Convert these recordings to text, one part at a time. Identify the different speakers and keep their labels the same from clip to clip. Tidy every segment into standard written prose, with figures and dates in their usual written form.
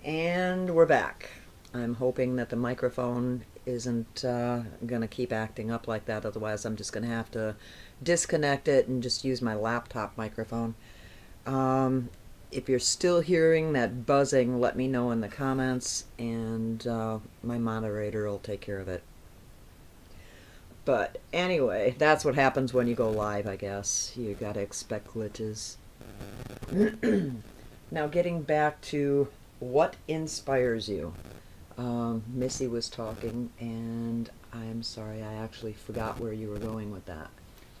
Speaker 1: And we're back. I'm hoping that the microphone isn't going to keep acting up like that. Otherwise, I'm just going to have to disconnect it and just use my laptop microphone. Um, if you're still hearing that buzzing, let me know in the comments, and my moderator will take care of it. But anyway, that's what happens when you go live, I guess. You gotta expect glitches. Now, getting back to what inspires you. Missy was talking, and I'm sorry, I actually forgot where you were going with that.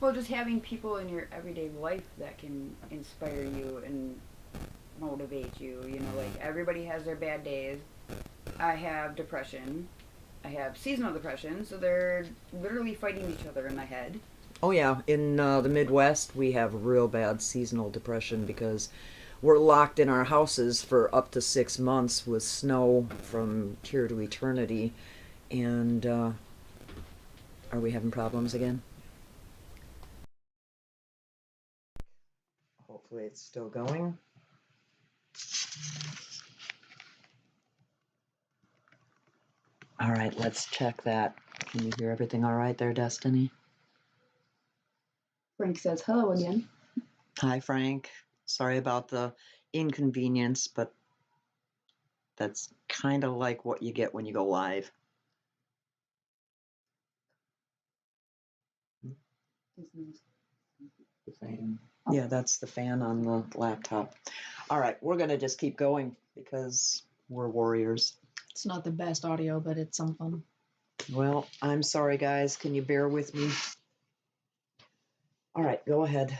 Speaker 2: Well, just having people in your everyday life that can inspire you and motivate you. You know, like everybody has their bad days. I have depression. I have seasonal depression, so they're literally fighting each other in my head.
Speaker 1: Oh, yeah, in the Midwest, we have real bad seasonal depression because we're locked in our houses for up to 6 months with snow from here to eternity. And are we having problems again? Hopefully, it's still going. All right, let's check that. Can you hear everything all right there, Destiny?
Speaker 2: Frank says hello again.
Speaker 1: Hi, Frank. Sorry about the inconvenience, but that's kind of like what you get when you go live. The fan. Yeah, that's the fan on the laptop. All right, we're going to just keep going because we're warriors.
Speaker 3: It's not the best audio, but it's something.
Speaker 1: Well, I'm sorry, guys. Can you bear with me? All right, go ahead.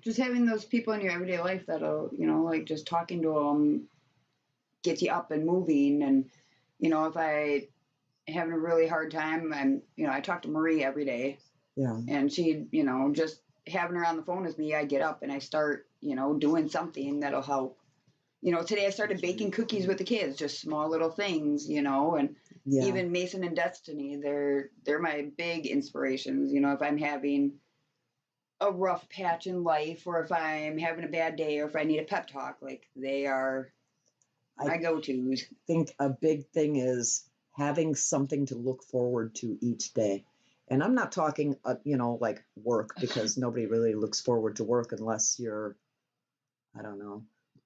Speaker 2: Just having those people in your everyday life that'll, like just talking to them gets you up and moving. And, if I having a really hard time, I talk to Marie every day.
Speaker 1: Yeah.
Speaker 2: And she, just having her on the phone with me, I get up and I start, doing something that'll help. Today I started baking cookies with the kids, just small little things, and
Speaker 1: Yeah.
Speaker 2: even Mason and Destiny, they're my big inspirations. If I'm having a rough patch in life, or if I'm having a bad day, or if I need a pep talk, like they are my go-tos.
Speaker 1: I think a big thing is having something to look forward to each day. And I'm not talking, like work, because nobody really looks forward to work unless you're, I don't know.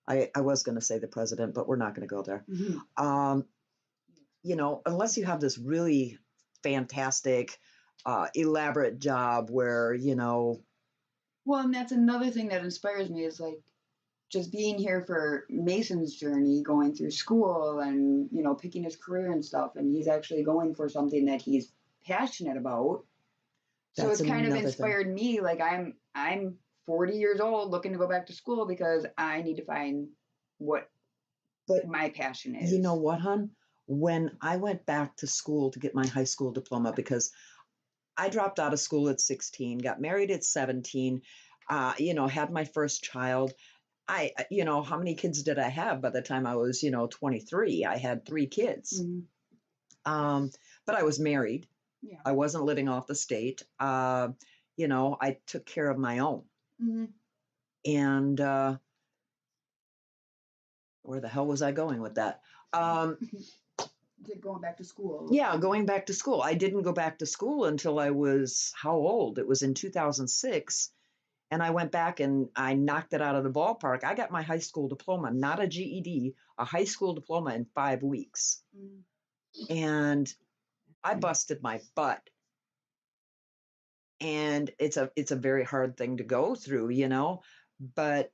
Speaker 1: I was going to say the president, but we're not going to go there.
Speaker 2: Mm-hmm.
Speaker 1: Unless you have this really fantastic, elaborate job where,
Speaker 2: Well, and that's another thing that inspires me is like just being here for Mason's journey, going through school and, picking his career and stuff. And he's actually going for something that he's passionate about. So
Speaker 1: That's
Speaker 2: it's kind of
Speaker 1: another
Speaker 2: inspired me. Like I'm 40 years old looking to go back to school because I need to find what
Speaker 1: But
Speaker 2: my passion is.
Speaker 1: you know what, hon? When I went back to school to get my high school diploma, because I dropped out of school at 16, got married at 17, had my first child. How many kids did I have by the time I was, 23? I had 3 kids.
Speaker 2: Mm-hmm.
Speaker 1: But I was married.
Speaker 2: Yeah.
Speaker 1: I wasn't living off the state. I took care of my own.
Speaker 2: Mm-hmm.
Speaker 1: And where the hell was I going with that?
Speaker 2: Going back to school.
Speaker 1: Yeah, going back to school. I didn't go back to school until I was how old? It was in 2006. And I went back and I knocked it out of the ballpark. I got my high school diploma, not a GED, a high school diploma in 5 weeks. And I busted my butt. And it's a very hard thing to go through, but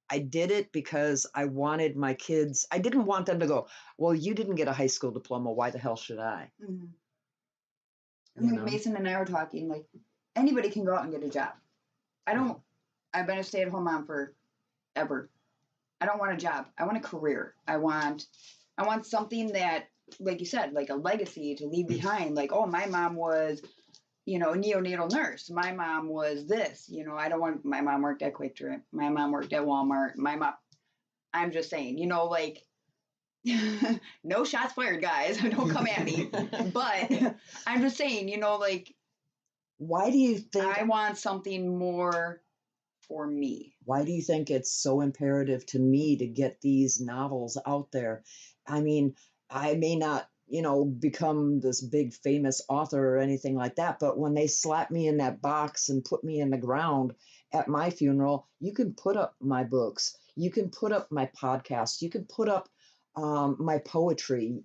Speaker 1: I did it because I wanted my kids. I didn't want them to go, well, you didn't get a high school diploma. Why the hell should I?
Speaker 2: Mm-hmm. And like Mason and I were talking, like anybody can go out and get a job. I've been a stay-at-home mom forever. I don't want a job. I want a career. I want something that, like you said, like a legacy to leave behind. Like, oh, my mom was, a neonatal nurse. My mom was this. I don't want. My mom worked at Quick Trip. My mom worked at Walmart. I'm just saying, like, no shots fired, guys. Don't come at me. But I'm just saying, like,
Speaker 1: why do you think
Speaker 2: I want something more for me?
Speaker 1: Why do you think it's so imperative to me to get these novels out there? I mean, I may not, become this big famous author or anything like that, but when they slap me in that box and put me in the ground at my funeral, you can put up my books, you can put up my podcast, you can put up my poetry.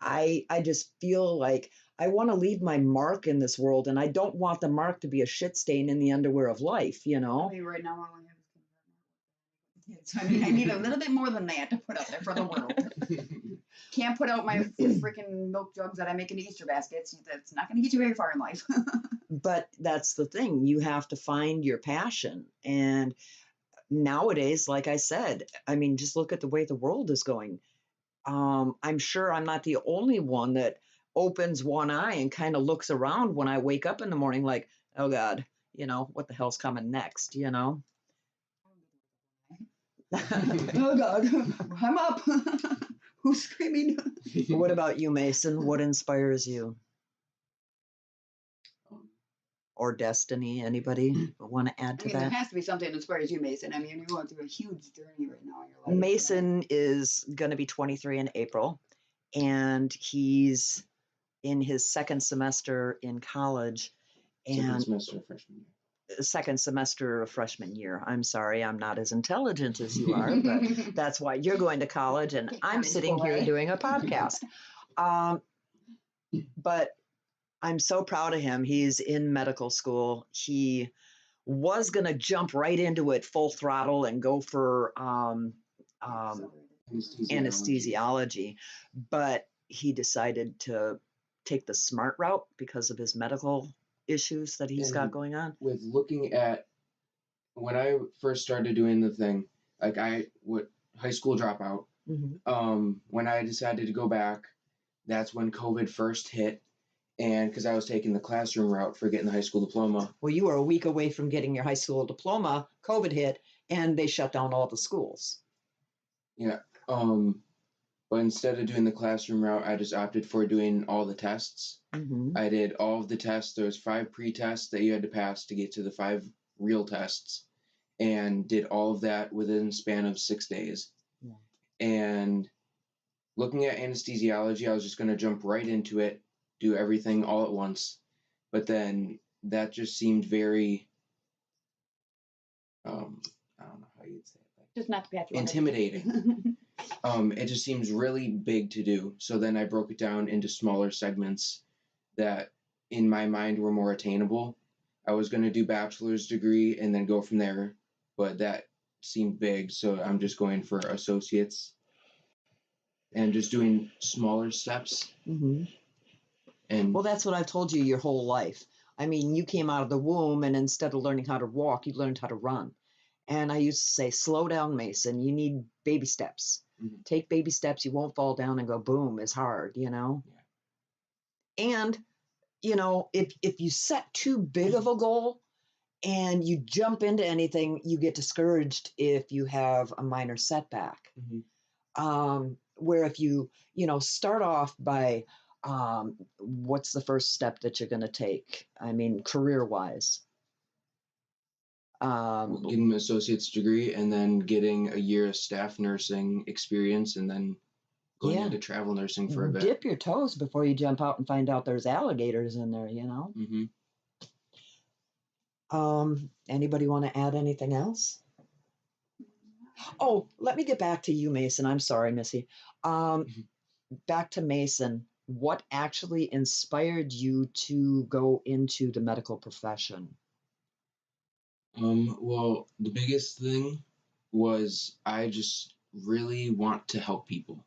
Speaker 1: I just feel like I want to leave my mark in this world, and I don't want the mark to be a shit stain in the underwear of life.
Speaker 2: I mean, right now I only have so I mean, I need a little bit more than that to put out there for the world. Can't put out my freaking milk jugs that I make into Easter baskets. That's not going to get you very far in life.
Speaker 1: But that's the thing. You have to find your passion. And nowadays, like I said, I mean, just look at the way the world is going. I'm sure I'm not the only one that opens one eye and kind of looks around when I wake up in the morning like, oh God, what the hell's coming next,
Speaker 2: Oh God, I'm up. Who's screaming?
Speaker 1: What about you, Mason? What inspires you? Or Destiny? Anybody want to add to
Speaker 2: There
Speaker 1: that?
Speaker 2: has to be something that inspires you, Mason. I mean, you're going through a huge journey right now in your life.
Speaker 1: Mason is going to be 23 in April, and he's in his second semester in college.
Speaker 4: Second semester of freshman year.
Speaker 1: Second semester of freshman year. I'm sorry, I'm not as intelligent as you are, but that's why you're going to college and I'm sitting here doing a podcast. But I'm so proud of him. He's in medical school. He was going to jump right into it full throttle and go for anesthesiology, but he decided to take the smart route because of his medical issues that he's got going on.
Speaker 4: With looking at when I first started doing the thing, like high school dropout. When I decided to go back, that's when COVID first hit. And because I was taking the classroom route for getting the high school diploma.
Speaker 1: Well, you were a week away from getting your high school diploma. COVID hit, and they shut down all the schools.
Speaker 4: Yeah. But instead of doing the classroom route, I just opted for doing all the tests. I did all of the tests. There was 5 pre-tests that you had to pass to get to the 5 real tests, and did all of that within a span of 6 days. Yeah. And looking at anesthesiology, I was just going to jump right into it, do everything all at once. But then that just seemed very, I don't know how you'd say it.
Speaker 2: Just not the path you
Speaker 4: intimidating. It just seems really big to do. So then I broke it down into smaller segments that in my mind were more attainable. I was going to do bachelor's degree and then go from there, but that seemed big. So I'm just going for associates and just doing smaller steps. And
Speaker 1: well, that's what I've told you your whole life. I mean, you came out of the womb and instead of learning how to walk, you learned how to run. And I used to say, slow down, Mason. You need baby steps. Take baby steps. You won't fall down and go boom. It's hard, Yeah. And, if you set too big of a goal and you jump into anything, you get discouraged if you have a minor setback. Where if you, start off by what's the first step that you're going to take? I mean, career-wise.
Speaker 4: Getting an associate's degree and then getting a year of staff nursing experience and then going into travel nursing for a bit.
Speaker 1: Dip your toes before you jump out and find out there's alligators in there, Anybody want to add anything else? Oh, let me get back to you, Mason. I'm sorry, Missy. Back to Mason. What actually inspired you to go into the medical profession?
Speaker 4: Well, the biggest thing was I just really want to help people.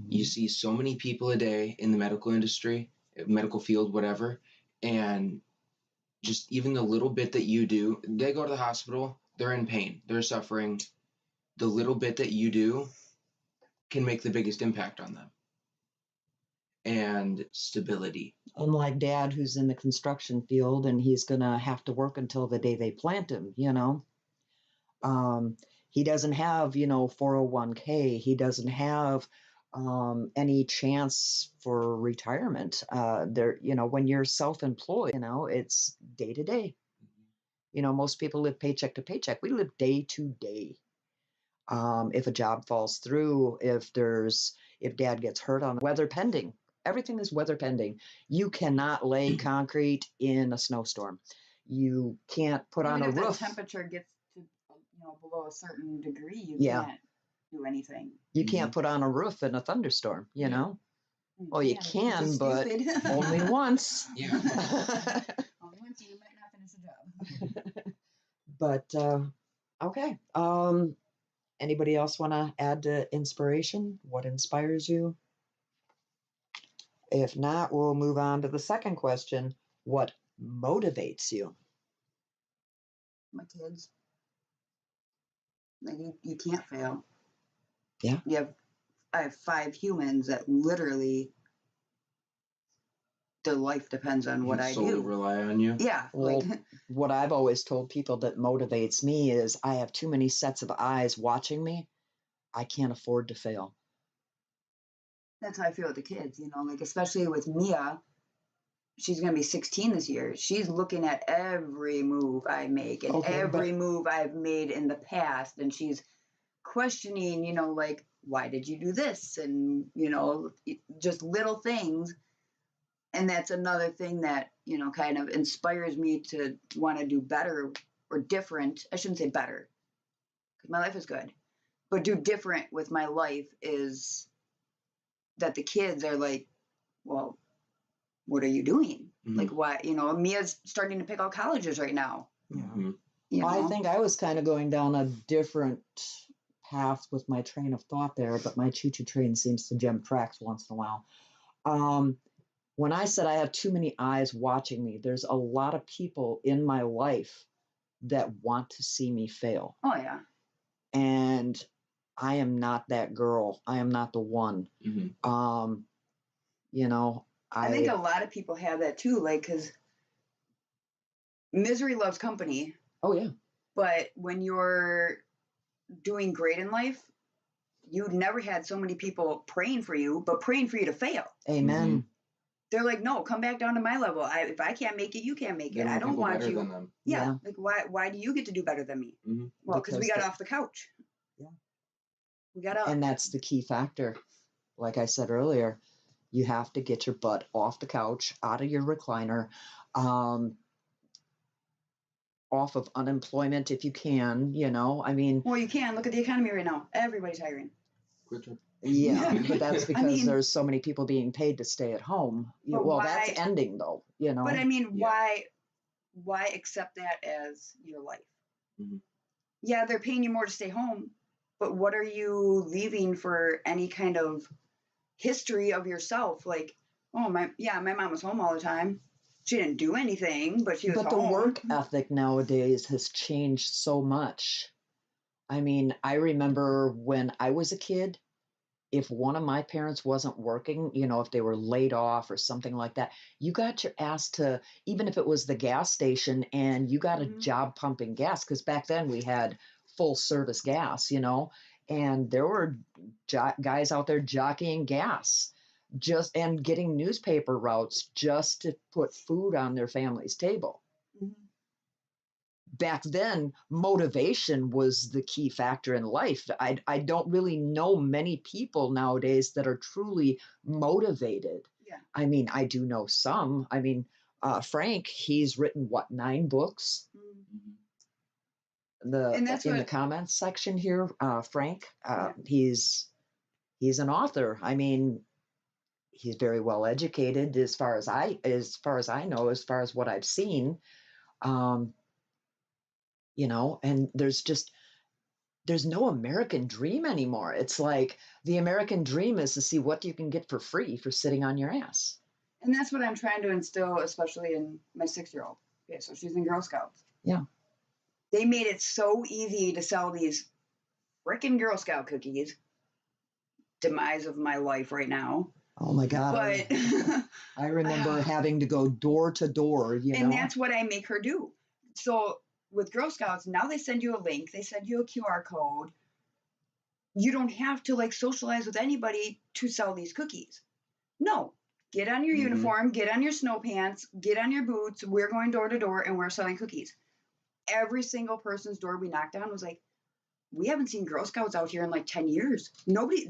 Speaker 4: You see so many people a day in the medical industry, medical field, whatever, and just even the little bit that you do, they go to the hospital, they're in pain, they're suffering. The little bit that you do can make the biggest impact on them. And stability.
Speaker 1: Unlike Dad, who's in the construction field and he's going to have to work until the day they plant him, He doesn't have, 401k. He doesn't have any chance for retirement. When you're self-employed, it's day to day. You know, most people live paycheck to paycheck. We live day to day. If a job falls through, if dad gets hurt on weather pending, everything is weather pending. You cannot lay concrete in a snowstorm. You can't put on
Speaker 2: Even
Speaker 1: a
Speaker 2: if the
Speaker 1: roof.
Speaker 2: temperature gets to below a certain degree, you
Speaker 1: Yeah.
Speaker 2: can't do anything.
Speaker 1: You can't put on a roof in a thunderstorm, you know? Well, you
Speaker 2: It's
Speaker 1: can,
Speaker 2: just
Speaker 1: but
Speaker 2: stupid.
Speaker 1: only once.
Speaker 4: Yeah.
Speaker 2: Only once you might not finish the job.
Speaker 1: But okay. Anybody else want to add to inspiration? What inspires you? If not, we'll move on to the second question. What motivates you?
Speaker 2: My kids. Like you can't fail.
Speaker 1: Yeah.
Speaker 2: I have 5 humans that literally their life depends on what I
Speaker 4: solely
Speaker 2: do.
Speaker 4: rely on you.
Speaker 2: Yeah.
Speaker 1: Well,
Speaker 2: like
Speaker 1: what I've always told people that motivates me is I have too many sets of eyes watching me. I can't afford to fail.
Speaker 2: that's how I feel with the kids, like especially with Mia. She's going to be 16 this year. She's looking at every move I make and
Speaker 1: Okay,
Speaker 2: every move I've made in the past. And she's questioning, like, why did you do this? And, just little things. And that's another thing that, kind of inspires me to want to do better or different. I shouldn't say better because my life is good, but do different with my life is that the kids are like, well, what are you doing?
Speaker 4: Mhm.
Speaker 2: Like, why, Mia's starting to pick out colleges right now.
Speaker 4: Mhm.
Speaker 1: I think I was kind of going down a different path with my train of thought there, but my choo-choo train seems to jump tracks once in a while. When I said I have too many eyes watching me, there's a lot of people in my life that want to see me fail.
Speaker 2: Oh, yeah.
Speaker 1: And I am not that girl. I am not the one.
Speaker 4: Mhm.
Speaker 2: I think a lot of people have that too, like, because misery loves company.
Speaker 1: Oh, yeah.
Speaker 2: But when you're doing great in life, you never had so many people praying for you, but praying for you to fail.
Speaker 1: Amen.
Speaker 2: They're like, no, come back down to my level. If I can't make it, you can't make it. I don't want
Speaker 4: better
Speaker 2: you.
Speaker 4: Than them.
Speaker 2: Yeah. Like, why do you get to do better than me?
Speaker 4: Mhm.
Speaker 2: Well, because we got off the couch.
Speaker 1: Yeah.
Speaker 2: We got up.
Speaker 1: And that's the key factor. Like I said earlier, you have to get your butt off the couch, out of your recliner, off of unemployment if you can, I mean.
Speaker 2: Well, you can. Look at the economy right now. Everybody's hiring.
Speaker 4: Quicker.
Speaker 1: Yeah, but that's because
Speaker 2: mean-
Speaker 1: there's so many people being paid to stay at home.
Speaker 2: But
Speaker 1: Well,
Speaker 2: why-
Speaker 1: that's ending though,
Speaker 2: But I mean,
Speaker 4: Yeah.
Speaker 2: why accept that as your life?
Speaker 4: Mhm.
Speaker 2: Yeah, they're paying you more to stay home, but what are you leaving for any kind of history of yourself? Like, oh my mom was home all the time. She didn't do anything, but she was
Speaker 1: But
Speaker 2: home.
Speaker 1: the work ethic nowadays has changed so much. I mean, I remember when I was a kid, if one of my parents wasn't working, if they were laid off or something like that, you got your ass to, even if it was the gas station and you got a job pumping gas, because back then we had full service gas, and there were guys out there jockeying gas and getting newspaper routes just to put food on their family's table. Back then, motivation was the key factor in life. I don't really know many people nowadays that are truly motivated.
Speaker 2: Yeah.
Speaker 1: I mean, I do know some. I mean, Frank, he's written 9 books?
Speaker 2: And that's
Speaker 1: in the comments section here, Frank, he's an author. I mean, he's very well educated as far as I know, as far as what I've seen. And there's no American dream anymore. It's like the American dream is to see what you can get for free for sitting on your ass.
Speaker 2: And that's what I'm trying to instill, especially in my 6-year-old. Okay, so she's in Girl Scouts.
Speaker 1: Yeah.
Speaker 2: They made it so easy to sell these frickin' Girl Scout cookies. Demise of my life right now.
Speaker 1: Oh my God.
Speaker 2: But
Speaker 1: I remember having to go door to door,
Speaker 2: And that's what I make her do. So with Girl Scouts, now they send you a link, they send you a QR code. You don't have to like socialize with anybody to sell these cookies. No. Get on your uniform, get on your snow pants, get on your boots. We're going door to door and we're selling cookies. every single person's door we knocked on was like, we haven't seen Girl Scouts out here in like 10 years. Nobody's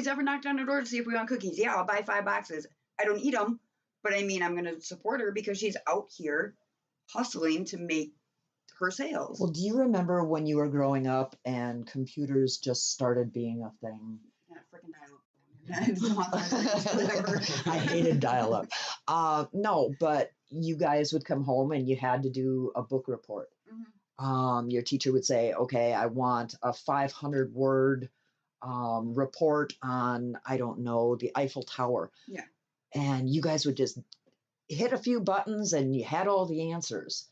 Speaker 2: ever knocked on our door to see if we want cookies. Yeah, I'll buy 5 boxes. I don't eat them, but I mean, I'm going to support her because she's out here hustling to make her sales.
Speaker 1: Well, do you remember when you were growing up and computers just started being a thing?
Speaker 2: Yeah, freaking dial-up.
Speaker 1: I hated dial-up. No, but you guys would come home and you had to do a book report.
Speaker 2: Mm-hmm.
Speaker 1: Your teacher would say, okay, I want a 500-word report on, I don't know, the Eiffel Tower.
Speaker 2: Yeah.
Speaker 1: And you guys would just hit a few buttons and you had all the answers.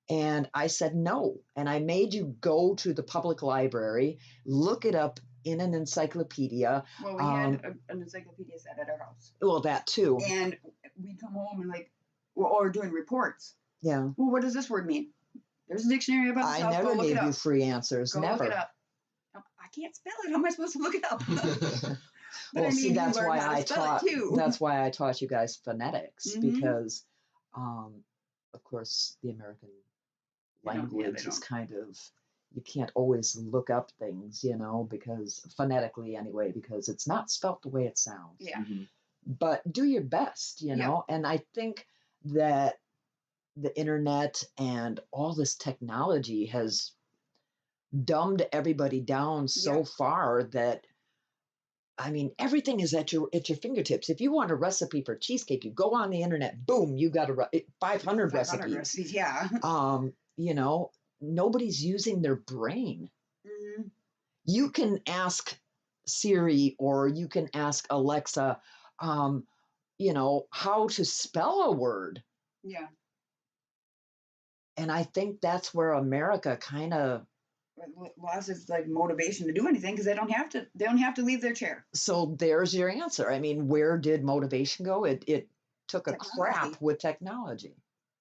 Speaker 1: And I said no. And I made you go to the public library, look it up in an encyclopedia.
Speaker 2: Well, we had an encyclopedia set at our house.
Speaker 1: Well, that too.
Speaker 2: And we'd come home and like, or doing reports.
Speaker 1: Yeah.
Speaker 2: Well, what does this word mean? There's a dictionary about
Speaker 1: I
Speaker 2: stuff.
Speaker 1: never
Speaker 2: Go look
Speaker 1: gave
Speaker 2: it up.
Speaker 1: you free answers.
Speaker 2: Go
Speaker 1: Never.
Speaker 2: look it up. I can't spell it. How am I supposed to look it up? But
Speaker 1: Well,
Speaker 2: I mean,
Speaker 1: see,
Speaker 2: you
Speaker 1: that's
Speaker 2: learn
Speaker 1: why
Speaker 2: how to
Speaker 1: I
Speaker 2: spell
Speaker 1: taught.
Speaker 2: it too.
Speaker 1: That's why I taught you guys phonetics
Speaker 2: Mhm.
Speaker 1: because, of course, the American
Speaker 2: They don't- yeah, they
Speaker 1: language is
Speaker 2: don't.
Speaker 1: kind of, you can't always look up things, because phonetically anyway, because it's not spelt the way it sounds.
Speaker 2: Yeah.
Speaker 4: Mhm.
Speaker 1: But do your best,
Speaker 2: Yeah.
Speaker 1: And I think that the internet and all this technology has dumbed everybody down so
Speaker 2: Yeah.
Speaker 1: far that I mean everything is at your fingertips. If you want a recipe for cheesecake, you go on the internet, boom, you got 500 recipes.
Speaker 2: Yeah.
Speaker 1: Nobody's using their brain.
Speaker 2: Mhm.
Speaker 1: You can ask Siri or you can ask Alexa, how to spell a word.
Speaker 2: Yeah.
Speaker 1: And I think that's where America kind of,
Speaker 2: Lost its like motivation to do anything because they don't have to. They don't have to leave their chair.
Speaker 1: so there's your answer. I mean, where did motivation go? It took a crap
Speaker 2: Technology.
Speaker 1: with technology.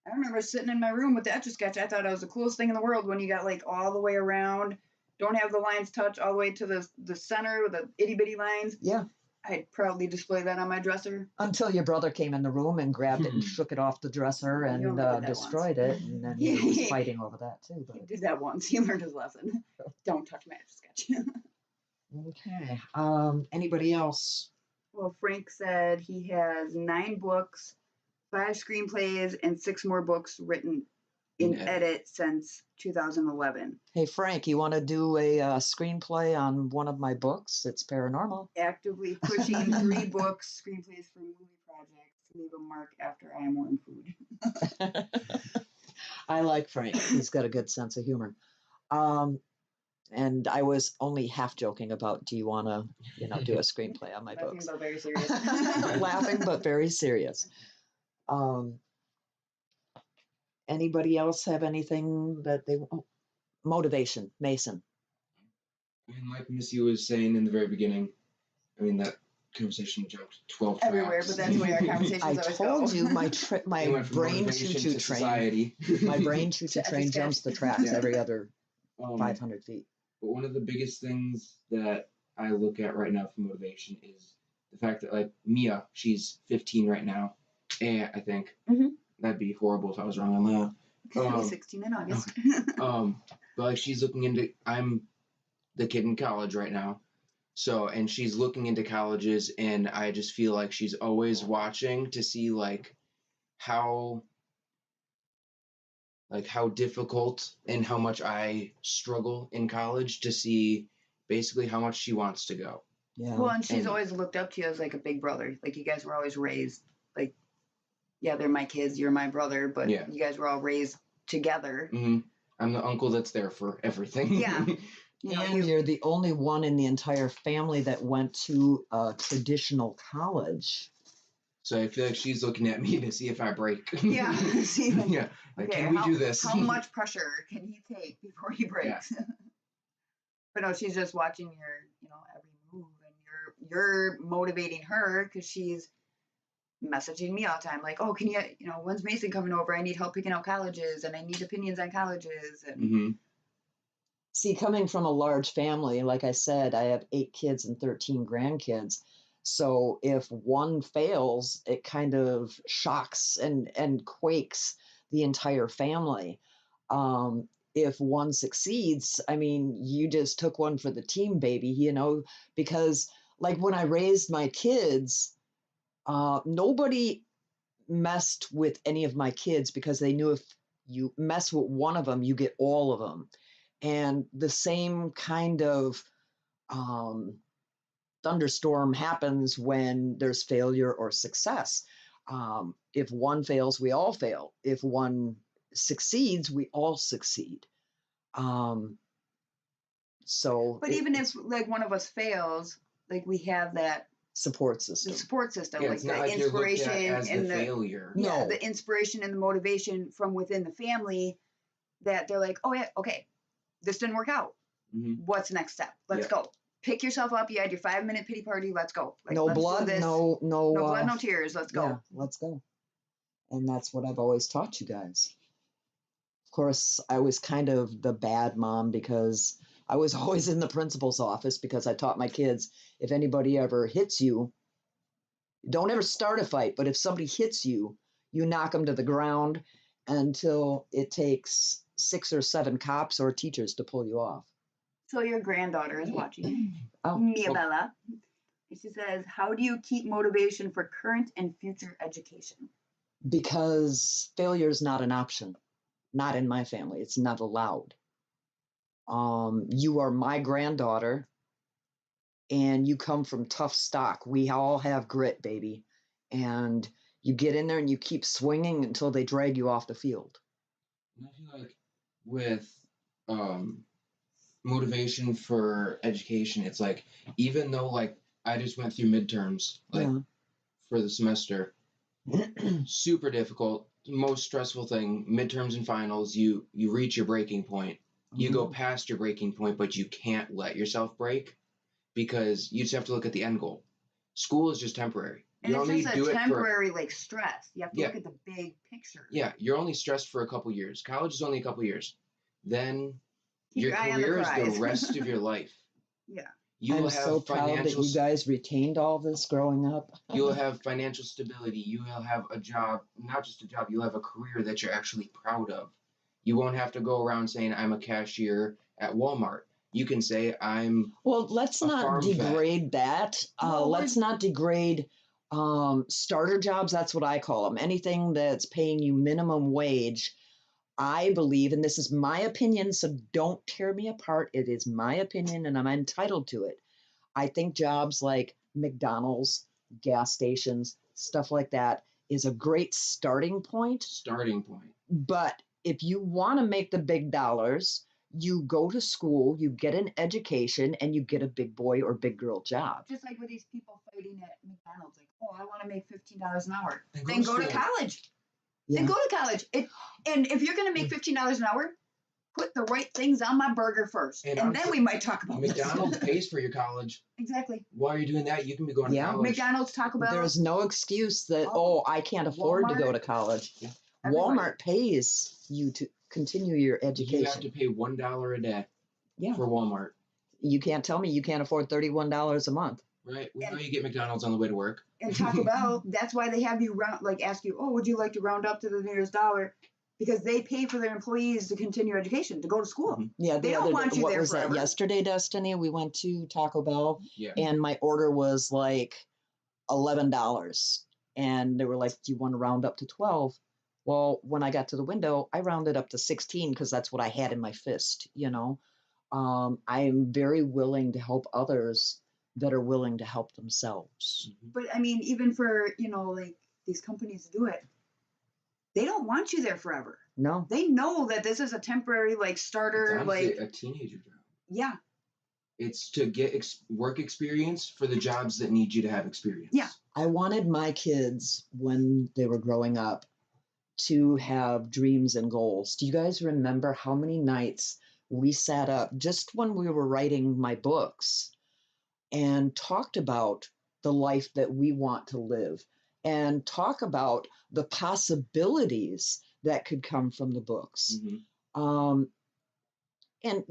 Speaker 2: I remember sitting in my room with the Etch-a-Sketch. I thought it was the coolest thing in the world when you got like all the way around, don't have the lines touch all the way to the center with the itty bitty lines.
Speaker 1: Yeah.
Speaker 2: I'd proudly display that on my dresser.
Speaker 1: Until your brother came in the room and grabbed it and shook it off the dresser
Speaker 2: You
Speaker 1: and
Speaker 2: only did that
Speaker 1: destroyed it. And then he was fighting over that too.
Speaker 2: He
Speaker 1: But
Speaker 2: did that once. He learned his lesson. Don't touch my Etch-a-Sketch.
Speaker 1: okay. Anybody else?
Speaker 2: Well, Frank said he has 9 books, 5 screenplays, and 6 more books written in edit since 2011.
Speaker 1: Hey Frank, you want to do a screenplay on one of my books? It's paranormal.
Speaker 2: Actively pushing 3 books, screenplays for movie projects. Leave a mark after I am warm food.
Speaker 1: I like Frank. He's got a good sense of humor. And I was only half joking about, do you want to, do a screenplay on my
Speaker 2: Laughing
Speaker 1: books?
Speaker 2: but very serious.
Speaker 1: Laughing, but very serious. Anybody else have anything that they motivation, Mason?
Speaker 4: I mean, like Missy was saying in the very beginning, I mean, that conversation jumped 12
Speaker 2: Everywhere,
Speaker 4: tracks.
Speaker 2: but that's the way our conversations
Speaker 1: I
Speaker 2: always
Speaker 1: told
Speaker 2: go.
Speaker 1: you my
Speaker 4: It
Speaker 1: brain
Speaker 4: went from motivation
Speaker 1: choo-choo
Speaker 4: to
Speaker 1: train.
Speaker 4: society.
Speaker 1: My brain choo-choo train
Speaker 2: Etch-a-Sketch.
Speaker 1: jumps the tracks
Speaker 4: Yeah.
Speaker 1: every other
Speaker 4: Um,
Speaker 1: 500 feet.
Speaker 4: But one of the biggest things that I look at right now for motivation is the fact that, like, Mia, she's 15 right now. And I think
Speaker 2: Mhm.
Speaker 4: that'd be horrible if I was wrong on that.
Speaker 2: I'll be 16 in August.
Speaker 4: But like she's looking into, I'm the kid in college right now. So, and she's looking into colleges, and I just feel like she's always watching to see how difficult and how much I struggle in college, to see basically how much she wants to go.
Speaker 1: Yeah.
Speaker 2: Well, and she's
Speaker 4: And-
Speaker 2: always looked up to you as like a big brother. Like you guys were always raised like, yeah, they're my kids, you're my brother, but
Speaker 4: Yeah.
Speaker 2: you guys were all raised together.
Speaker 4: hmm I'm the uncle that's there for everything.
Speaker 2: Yeah. You know,
Speaker 1: And you're the only one in the entire family that went to a traditional college.
Speaker 4: So I feel like she's looking at me to see if I break.
Speaker 2: Yeah. See, like,
Speaker 4: Yeah. Like,
Speaker 2: okay,
Speaker 4: can we
Speaker 2: how,
Speaker 4: do this?
Speaker 2: How much pressure can he take before he breaks? But no, she's just watching your, every move, and you're motivating her because she's messaging me all the time, like, oh, can you, when's Mason coming over? I need help picking out colleges, and I need opinions on colleges, and
Speaker 4: hmm
Speaker 1: See, coming from a large family, like I said, I have 8 kids and 13 grandkids. So if one fails, it kind of shocks and quakes the entire family. If one succeeds, I mean, you just took one for the team, baby, you know, because like when I raised my kids, nobody messed with any of my kids because they knew if you mess with one of them, you get all of them. And the same kind of um, thunderstorm happens when there's failure or success. If one fails, we all fail. If one succeeds, we all succeed. Um,
Speaker 2: But even if like one of us fails, like we have that
Speaker 1: support
Speaker 2: the
Speaker 1: system.
Speaker 2: support system,
Speaker 4: Yeah,
Speaker 2: like
Speaker 4: it's not
Speaker 2: the
Speaker 4: like you're looked
Speaker 2: inspiration
Speaker 4: at as the
Speaker 2: and the
Speaker 4: failure.
Speaker 1: No.
Speaker 2: the inspiration and the motivation from within the family that they're like, oh yeah, okay, this didn't work out.
Speaker 4: Mhm.
Speaker 2: What's the next step? Let's go. Pick yourself up. You had your 5-minute pity party. Let's go. Like,
Speaker 1: No
Speaker 2: let's do
Speaker 1: blood,
Speaker 2: this.
Speaker 1: no
Speaker 2: No blood, no tears. Let's go.
Speaker 1: Yeah, let's go. And that's what I've always taught you guys. Of course, I was kind of the bad mom because I was always in the principal's office because I taught my kids if anybody ever hits you, don't ever start a fight, but if somebody hits you, you knock them to the ground until it takes 6 or 7 cops or teachers to pull you off.
Speaker 2: So your granddaughter is watching.
Speaker 1: Oh.
Speaker 2: Mia Bella. And she says, how do you keep motivation for current and future education?
Speaker 1: Because failure is not an option. Not in my family. It's not allowed. You are my granddaughter and you come from tough stock. We all have grit, baby. And you get in there and you keep swinging until they drag you off the field.
Speaker 4: And I feel like with motivation for education, it's like, even though like I just went through midterms like for the semester, super difficult, most stressful thing, midterms and finals, you reach your breaking point. You go past your breaking point, but you can't let yourself break because you just have to look at the end goal. School is just temporary.
Speaker 2: And
Speaker 4: You
Speaker 2: it's
Speaker 4: only
Speaker 2: just
Speaker 4: do
Speaker 2: a
Speaker 4: it
Speaker 2: temporary like stress. You have to look at the big picture.
Speaker 4: Yeah, you're only stressed for a couple years. College is only a couple years. Then
Speaker 2: Keep
Speaker 4: your
Speaker 2: your eye on the
Speaker 4: career is
Speaker 2: prize.
Speaker 4: the rest of your life.
Speaker 2: Yeah.
Speaker 4: You will
Speaker 1: I'm
Speaker 4: have
Speaker 1: so proud that
Speaker 4: financial
Speaker 1: you guys retained all this growing up.
Speaker 4: You'll have financial stability. You will have a job, not just a job, you'll have a career that you're actually proud of. You won't have to go around saying, I'm a cashier at Walmart. You can say, I'm
Speaker 1: Well, let's
Speaker 4: a
Speaker 1: not
Speaker 4: farm vet.
Speaker 1: degrade that.
Speaker 2: No,
Speaker 1: Let's not degrade starter jobs. That's what I call them. Anything that's paying you minimum wage. I believe, and this is my opinion, so don't tear me apart. It is my opinion, and I'm entitled to it. I think jobs like McDonald's, gas stations, stuff like that is a great starting point. But if you want to make the big dollars, you go to school, you get an education, and you get a big boy or big girl job.
Speaker 2: Just like with these people fighting at McDonald's, like, oh, I want to make $15 an hour.
Speaker 4: Then go to
Speaker 2: college.
Speaker 1: Yeah.
Speaker 2: Then go to college. And if you're going to make $15 an hour, put the right things on my burger first, and then we might talk about
Speaker 4: McDonald's pays for your college.
Speaker 2: Exactly.
Speaker 4: While you're doing that, you can be going to college.
Speaker 2: McDonald's, Taco Bell.
Speaker 1: There's no excuse that, I can't afford to go to college.
Speaker 4: Yeah.
Speaker 1: Walmart pays you to continue your education.
Speaker 4: You have to pay $1 a day for Walmart.
Speaker 1: You can't tell me you can't afford $31 a month.
Speaker 4: Right. We know you get McDonald's on the way to work.
Speaker 2: And Taco Bell, that's why they have you ask you, oh, would you like to round up to the nearest dollar? Because they pay for their employees to continue education, to go to school.
Speaker 4: Mm-hmm.
Speaker 1: Yeah,
Speaker 2: they don't want you
Speaker 1: what
Speaker 2: there
Speaker 1: was
Speaker 2: forever.
Speaker 1: that yesterday, Destiny? We went to Taco Bell,
Speaker 4: Yeah.
Speaker 1: and my order was like $11, and they were like, "Do you want to round up to 12?" Well, when I got to the window, I rounded up to 16 because that's what I had in my fist. You know, I am very willing to help others that are willing to help themselves.
Speaker 2: But I mean, even for like these companies do it, they don't want you there forever.
Speaker 1: No,
Speaker 2: they know that this is a temporary starter,
Speaker 4: it's honestly a teenager job.
Speaker 2: Yeah.
Speaker 4: It's to get work experience for the jobs that need you to have experience.
Speaker 2: Yeah.
Speaker 1: I wanted my kids when they were growing up to have dreams and goals. Do you guys remember how many nights we sat up just when we were writing my books and talked about the life that we want to live and talk about the possibilities that could come from the books?
Speaker 4: Mm-hmm.
Speaker 1: And,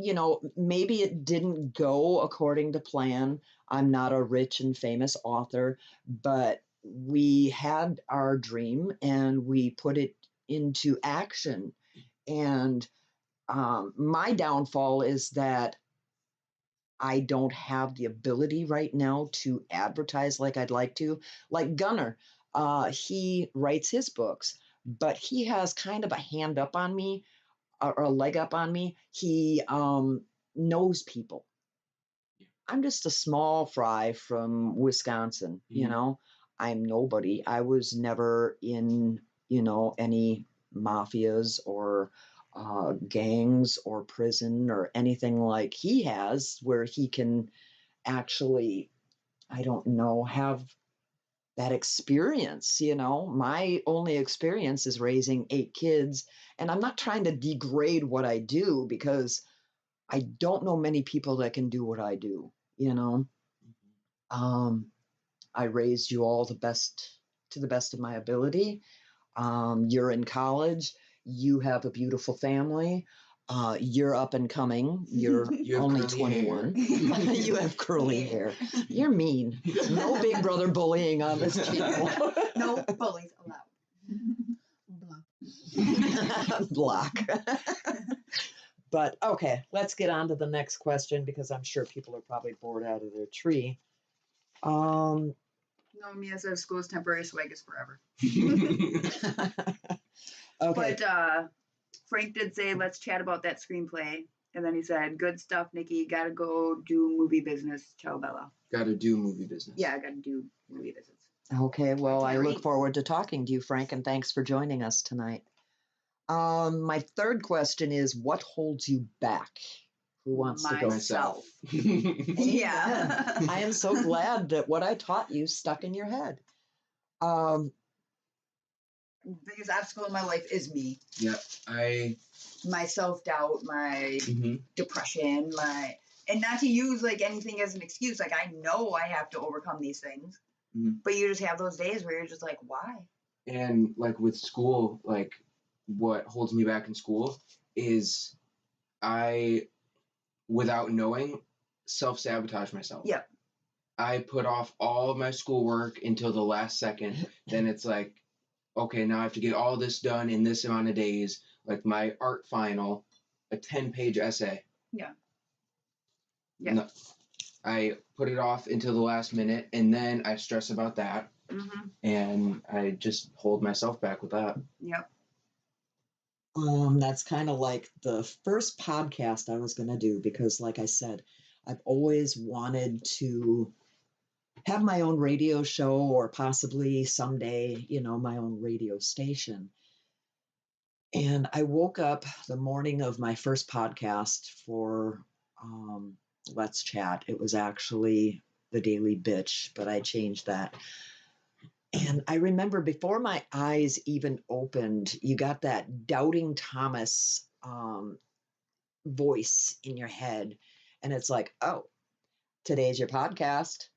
Speaker 1: maybe it didn't go according to plan. I'm not a rich and famous author, but we had our dream and we put it into action. And My downfall is that I don't have the ability right now to advertise like I'd like to. Like Gunnar, he writes his books, but he has kind of a hand up on me or a leg up on me. He knows people. I'm just a small fry from Wisconsin, you know. I'm nobody. I was never in, any mafias or gangs or prison or anything like he has, where he can actually, I don't know, have that experience. My only experience is raising 8 kids, and I'm not trying to degrade what I do because I don't know many people that can do what I do. I raised you all to the best of my ability. You're in college. You have a beautiful family. You're up and coming. You're only 21. You have curly hair. You're mean. No big brother bullying on this channel.
Speaker 2: No bullies allowed.
Speaker 1: Block. But okay, let's get on to the next question because I'm sure people are probably bored out of their tree.
Speaker 2: No, Mia says school is temporary, so I guess forever.
Speaker 1: Okay.
Speaker 2: But Frank did say, let's chat about that screenplay. And then he said, good stuff, Nikki. Gotta go do movie business. Ciao, Bella.
Speaker 4: Gotta do movie business.
Speaker 2: Yeah, I gotta do movie business.
Speaker 1: Okay, well, I look
Speaker 2: Great.
Speaker 1: forward to talking to you, Frank, and thanks for joining us tonight. My third question is, what holds you back? Who wants to go?
Speaker 2: Myself.
Speaker 1: Yeah. I am so glad that what I taught you stuck in your head.
Speaker 2: Biggest obstacle in my life is me.
Speaker 4: Yeah,
Speaker 2: My self-doubt, my depression, and not to use like anything as an excuse. Like I know I have to overcome these things, but you just have those days where you're just like, why?
Speaker 4: And like with school, like what holds me back in school is I, without knowing, self-sabotage myself.
Speaker 2: Yep.
Speaker 4: I put off all of my schoolwork until the last second. Then it's like, okay, now I have to get all this done in this amount of days. Like my art final, a 10-page essay.
Speaker 2: Yeah. Yeah.
Speaker 4: No, I put it off until the last minute, and then I stress about that, and I just hold myself back with that.
Speaker 2: Yep.
Speaker 1: That's kind of like the first podcast I was going to do because, like I said, I've always wanted to have my own radio show or possibly someday, my own radio station. And I woke up the morning of my first podcast for Let's Chat. It was actually The Daily Bitch, but I changed that. And I remember before my eyes even opened, you got that doubting Thomas voice in your head. And it's like, oh, today's your podcast.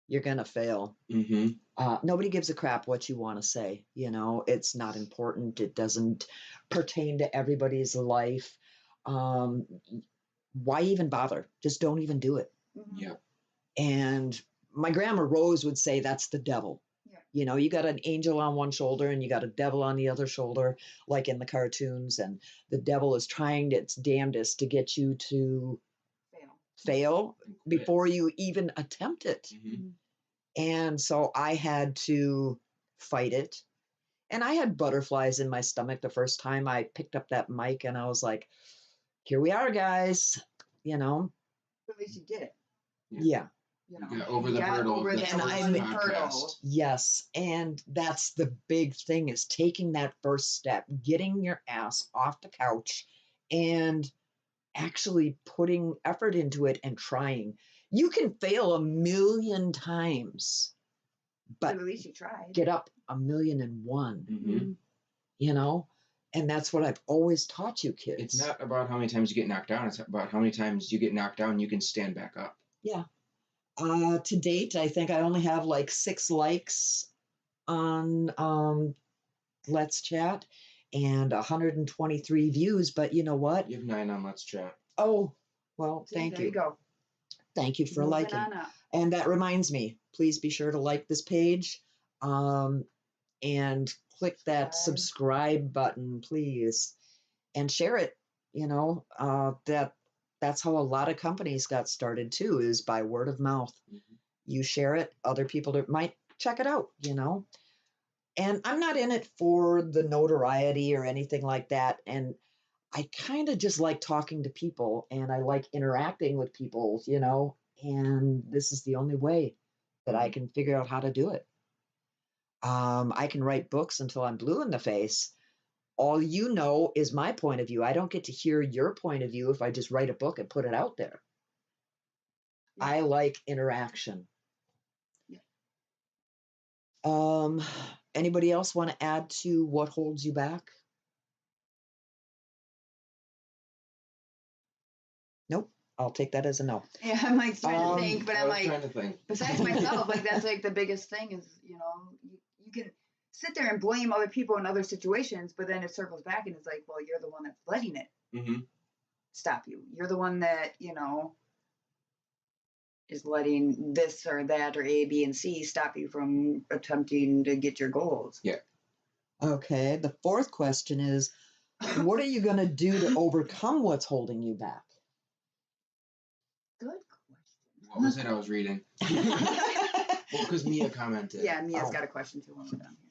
Speaker 1: You're going to fail. Nobody gives a crap what you want to say. It's not important. It doesn't pertain to everybody's life. Why even bother? Just don't even do it.
Speaker 4: Yeah.
Speaker 1: And my grandma Rose would say that's the devil.
Speaker 2: Yeah.
Speaker 1: You got an angel on one shoulder and you got a devil on the other shoulder, like in the cartoons. And the devil is trying its damnedest to get you to fail before you even attempt it. And so I had to fight it. And I had butterflies in my stomach the first time I picked up that mic, and I was like, here we are, guys,
Speaker 2: But at least you did it.
Speaker 1: Yeah.
Speaker 4: Over the hurdle.
Speaker 2: Hurdle.
Speaker 1: Yes. And that's the big thing, is taking that first step, getting your ass off the couch and actually putting effort into it and trying. You can fail 1,000,000 times, but
Speaker 2: at least you tried.
Speaker 1: Get up 1,000,001, and that's what I've always taught you kids.
Speaker 4: It's not about how many times you get knocked down. It's about how many times you get knocked down and you can stand back up.
Speaker 1: Yeah. To date, I think I only have like 6 likes on Let's Chat and 123 views, but you know what?
Speaker 4: You have 9 on Let's Chat.
Speaker 1: Oh, well, thank
Speaker 2: There
Speaker 1: you.
Speaker 2: you go.
Speaker 1: Thank you for
Speaker 2: Moving
Speaker 1: liking.
Speaker 2: on up.
Speaker 1: And that reminds me, please be sure to like this page and click that subscribe button, please, and share it. That's how a lot of companies got started too, is by word of mouth.
Speaker 4: Mhm.
Speaker 1: You share it, other people that might check it out, And I'm not in it for the notoriety or anything like that. And I kind of just like talking to people and I like interacting with people, and this is the only way that I can figure out how to do it. I can write books until I'm blue in the face. All you know is my point of view. I don't get to hear your point of view if I just write a book and put it out there.
Speaker 2: Yeah.
Speaker 1: I like interaction.
Speaker 2: Yeah.
Speaker 1: Anybody else want to add to what holds you back? Nope. I'll take that as a no.
Speaker 2: Yeah, I'm like trying to think, but
Speaker 4: I
Speaker 2: I'm
Speaker 4: was
Speaker 2: like,
Speaker 4: trying to think.
Speaker 2: besides myself, like that's like the biggest thing is, you can sit there and blame other people in other situations, but then it circles back and it's like, well, you're the one that's letting it
Speaker 4: Mm-hmm.
Speaker 2: stop you. You're the one that, is letting this or that or A, B, and C stop you from attempting to get your goals.
Speaker 4: Yeah.
Speaker 1: Okay. The fourth question is, what are you going to do to overcome what's holding you back?
Speaker 2: Good question.
Speaker 4: What was it I was reading? Well, because Mia commented.
Speaker 2: Yeah, Mia's got a question too when we're done here.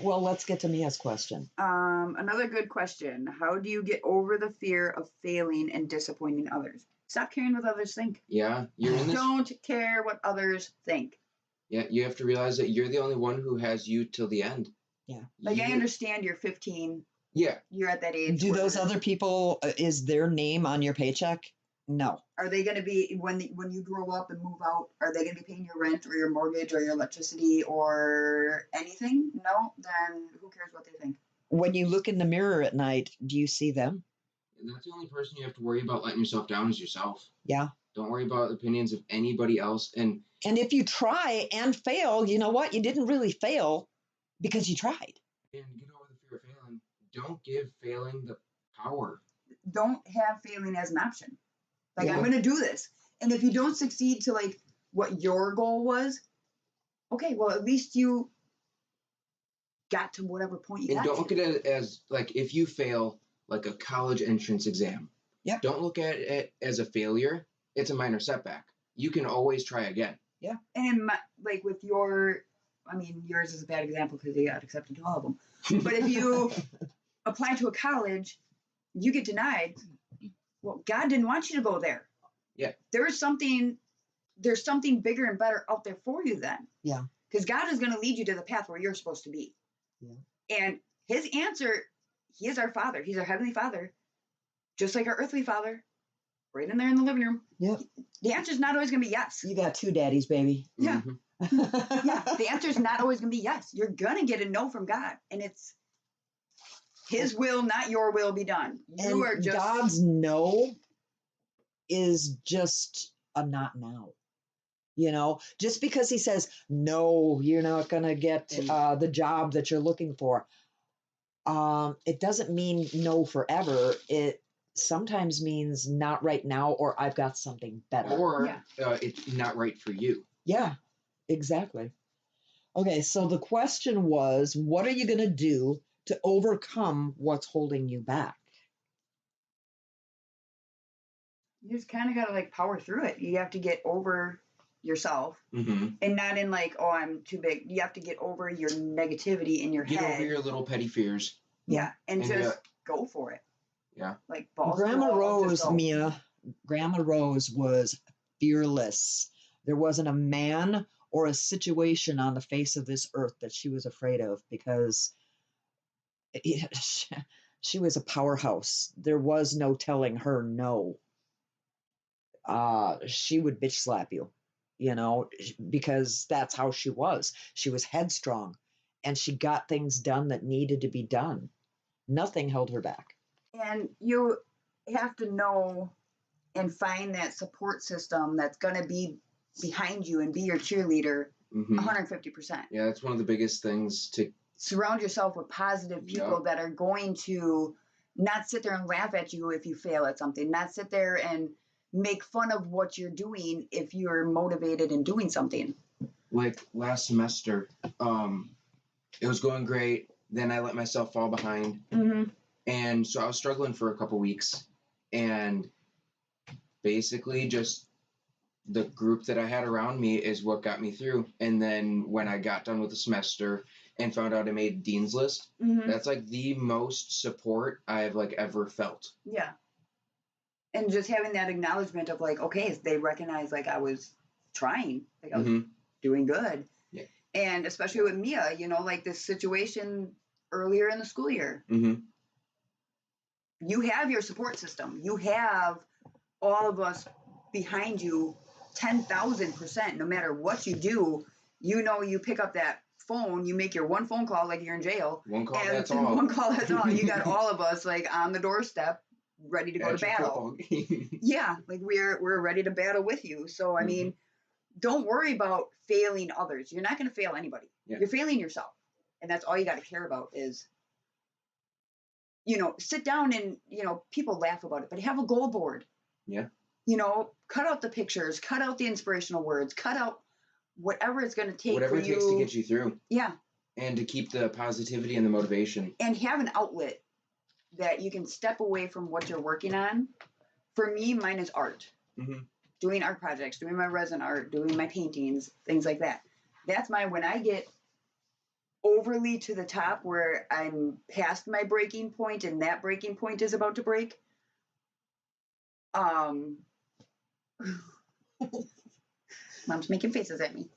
Speaker 1: Well, let's get to Mia's question.
Speaker 2: Another good question. How do you get over the fear of failing and disappointing others? Stop caring what others think.
Speaker 4: Yeah, you're in this.
Speaker 2: Don't care what others think.
Speaker 4: Yeah, you have to realize that you're the only one who has you till the end.
Speaker 1: Yeah.
Speaker 2: Like, I understand you're 15.
Speaker 4: Yeah.
Speaker 2: You're at that age.
Speaker 1: Do those other people, is their name on your paycheck? No.
Speaker 2: Are they going to be, when you grow up and move out, are they going to be paying your rent or your mortgage or your electricity or anything? No? Then who cares what they think?
Speaker 1: When you look in the mirror at night, do you see them?
Speaker 4: That's the only person you have to worry about letting yourself down is yourself.
Speaker 1: Yeah.
Speaker 4: Don't worry about the opinions of anybody else. And
Speaker 1: if you try and fail, you know what? You didn't really fail because you tried.
Speaker 4: And get over the fear of failing. Don't give failing the power.
Speaker 2: Don't have failing as an option. Like,
Speaker 1: Yeah.
Speaker 2: I'm going to do this. And if you don't succeed to, like, what your goal was, okay, well, at least you got to whatever point you
Speaker 4: And
Speaker 2: got
Speaker 4: don't
Speaker 2: to.
Speaker 4: look at it as, like, if you fail, like a college entrance exam.
Speaker 1: Yep.
Speaker 4: Don't look at it as a failure. It's a minor setback. You can always try again.
Speaker 1: Yeah.
Speaker 2: And in my, like, with your, I mean, yours is a bad example because you got accepted to all of them. But if you apply to a college, you get denied. Well, God didn't want you to go there.
Speaker 4: Yeah.
Speaker 2: There's something bigger and better out there for you then.
Speaker 1: Yeah.
Speaker 2: Because God is going to lead you to the path where you're supposed to be.
Speaker 1: Yeah.
Speaker 2: And his answer, he is our Father. He's our Heavenly Father. Just like our earthly Father. Right in there in the living room.
Speaker 1: Yep.
Speaker 2: The answer is not always going to be yes.
Speaker 1: You got two daddies, baby.
Speaker 2: Yeah.
Speaker 4: Mhm.
Speaker 2: Yeah. The answer is not always going to be yes. You're going to get a no from God. And it's his will, not your will, be done. You are just.
Speaker 1: God's no is just a not now. Just because he says, no, you're not going to get the job that you're looking for. It doesn't mean no forever. It sometimes means not right now, or I've got something better.
Speaker 4: Or it's not right for you.
Speaker 1: Yeah, exactly. Okay, so the question was, what are you going to do to overcome what's holding you back?
Speaker 2: You just kind of got to like power through it. You have to get over yourself
Speaker 4: Mm-hmm.
Speaker 2: and not in like, oh, I'm too big. You have to get over your negativity in your
Speaker 4: Get
Speaker 2: head.
Speaker 4: over your little petty fears.
Speaker 2: Yeah. And
Speaker 4: And
Speaker 2: just go for it.
Speaker 4: Yeah.
Speaker 2: Like balls to the
Speaker 1: Grandma
Speaker 2: wall, just
Speaker 1: Rose,
Speaker 2: go.
Speaker 1: Mia, Grandma Rose was fearless. There wasn't a man or a situation on the face of this earth that she was afraid of because she was a powerhouse. There was no telling her no. She would bitch slap you, because that's how she was. She was headstrong and she got things done that needed to be done. Nothing held her back.
Speaker 2: And you have to know and find that support system that's going to be behind you and be your cheerleader
Speaker 4: Mm-hmm.
Speaker 2: 150%.
Speaker 4: Yeah, that's one of the biggest things to.
Speaker 2: Surround yourself with positive people that are going to not sit there and laugh at you if you fail at something, not sit there and make fun of what you're doing if you're motivated in doing something.
Speaker 4: Like last semester, it was going great. Then I let myself fall behind.
Speaker 2: Mm-hmm.
Speaker 4: And so I was struggling for a couple weeks, and basically just the group that I had around me is what got me through. And then when I got done with the semester and found out I made Dean's List, that's like the most support I've like ever felt.
Speaker 2: Yeah. And just having that acknowledgement of like, okay, they recognize like I was trying, like I was doing good.
Speaker 4: Yeah.
Speaker 2: And especially with Mia, you know, like this situation earlier in the school year. You have your support system. You have all of us behind you 10,000%. No matter what you do, you know, you pick up that phone, you make your one phone call like you're in jail.
Speaker 4: One call,
Speaker 2: and
Speaker 4: that's all.
Speaker 2: One call, that's all. You got all of us like on the doorstep, ready to go to battle. Yeah, like we're ready to battle with you. So I mean, don't worry about failing others. You're not going to fail anybody. You're failing yourself, and that's all you got to care about is, you know, sit down and, you know, people laugh about it, but have a goal board.
Speaker 4: Yeah.
Speaker 2: You know, cut out the pictures, cut out the inspirational words, cut out whatever it's going to take
Speaker 4: whatever
Speaker 2: for
Speaker 4: it takes to get you through.
Speaker 2: Yeah.
Speaker 4: And to keep the positivity and the motivation.
Speaker 2: And have an outlet that you can step away from what you're working on. For me, mine is art. Doing art projects, doing my resin art, doing my paintings, things like that. That's when I get overly to the top where I'm past my breaking point and that breaking point is about to break. Mom's making faces at me.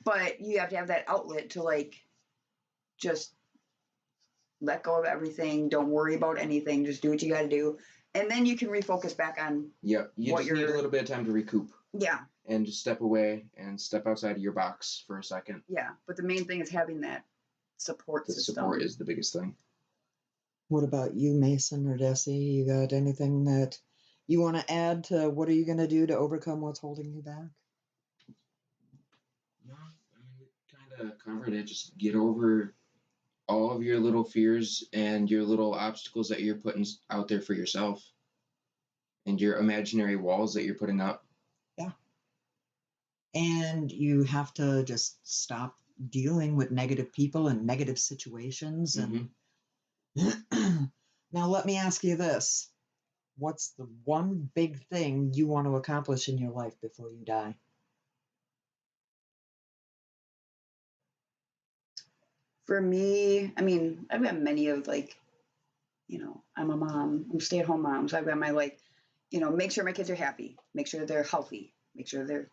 Speaker 2: But you have to have that outlet to like just let go of everything. Don't worry about anything. Just do what you got to do. And then you can refocus back on
Speaker 4: you just need a little bit of time to recoup.
Speaker 2: Yeah.
Speaker 4: And just step away and step outside of your box for a second.
Speaker 2: Yeah. But the main thing is having that support system.
Speaker 4: Support is the biggest thing.
Speaker 1: What about you, Mason or Desi? You got anything that you want to add to what are you going to do to overcome what's holding you back?
Speaker 4: No, I mean, we kind of covered it. Just get over all of your little fears and your little obstacles that you're putting out there for yourself and your imaginary walls that you're putting up.
Speaker 1: Yeah. And you have to just stop dealing with negative people and negative situations. And now let me ask you this. What's the one big thing you want to accomplish in your life before you die?
Speaker 2: For me, I mean, I've got many of like, you know, I'm a mom, I'm a stay-at-home mom. So I've got my like, you know, make sure my kids are happy, make sure they're healthy, make sure they're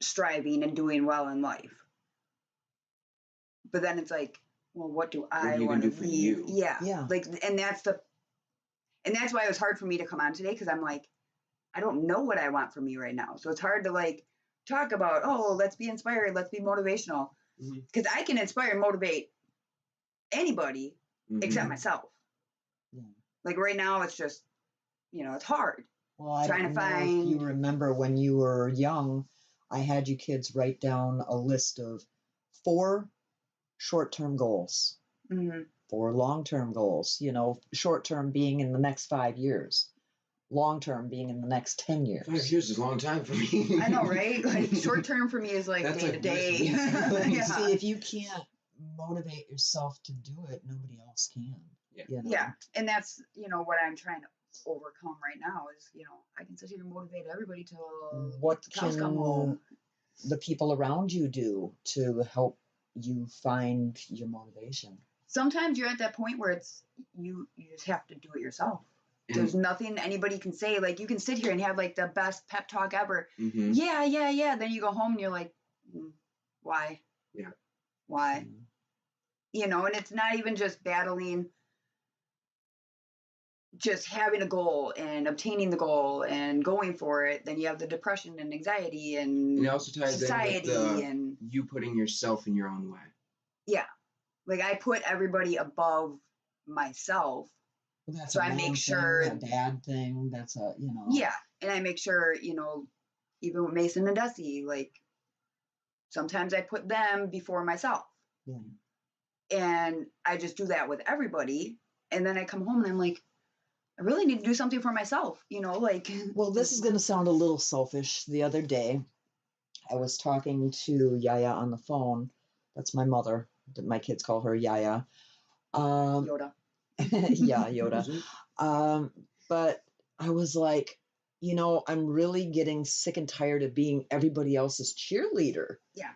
Speaker 2: striving and doing well in life. But then it's like, well, what do I want to leave? Yeah. Like, and that's why it was hard for me to come on today. Cause I'm like, I don't know what I want for me right now. So it's hard to like talk about, oh, let's be inspired. Let's be motivational. Cause I can inspire and motivate anybody except myself. Yeah. Like right now it's just, you know, it's hard.
Speaker 1: Well, I don't know if you remember when you were young, I had you kids write down a list of 4 short-term goals, 4 long-term goals, you know, short-term being in the next 5 years, long-term being in the next 10 years.
Speaker 4: 5 years is a long time for me.
Speaker 2: I know, right? Like short-term for me is like day to day.
Speaker 1: Yeah. See, if you can't motivate yourself to do it, nobody else can.
Speaker 4: Yeah.
Speaker 1: You know?
Speaker 2: Yeah. And that's, you know, what I'm trying to overcome right now is, you know, I can sit here and motivate everybody till
Speaker 1: what
Speaker 2: the cows come home.
Speaker 1: The people around you do to help you find your motivation?
Speaker 2: Sometimes you're at that point where it's you just have to do it yourself. There's nothing anybody can say. Like you can sit here and have like the best pep talk ever. Yeah. Then you go home and you're like, why?
Speaker 4: Yeah.
Speaker 2: Why? You know, and it's not even just battling, just having a goal and obtaining the goal and going for it. Then you have the depression and anxiety and
Speaker 4: it also ties
Speaker 2: society
Speaker 4: in with
Speaker 2: and
Speaker 4: you putting yourself in your own way.
Speaker 2: Yeah. Like I put everybody above myself.
Speaker 1: Well, that's
Speaker 2: so
Speaker 1: a
Speaker 2: I make sure
Speaker 1: a dad thing. That's a, you know.
Speaker 2: Yeah. And I make sure, you know, even with Mason and Desi, like sometimes I put them before myself. Yeah. And I just do that with everybody. And then I come home and I'm like, I really need to do something for myself, you know, like.
Speaker 1: Well, this is going to sound a little selfish. The other day, I was talking to Yaya on the phone. That's my mother. My kids call her Yaya.
Speaker 2: Yoda.
Speaker 1: Yeah, Yoda.
Speaker 4: Was it?
Speaker 1: But I was like, I'm really getting sick and tired of being everybody else's cheerleader.
Speaker 2: Yeah.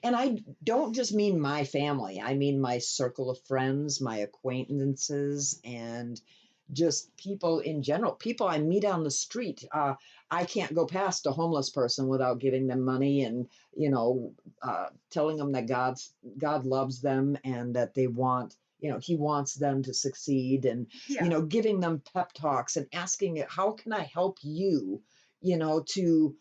Speaker 1: And I don't just mean my family, I mean my circle of friends, my acquaintances, and just people in general, people I meet on the street. I can't go past a homeless person without giving them money and, telling them that God loves them and that they want, he wants them to succeed, and
Speaker 2: Yeah.
Speaker 1: giving them pep talks and asking it, how can I help you, to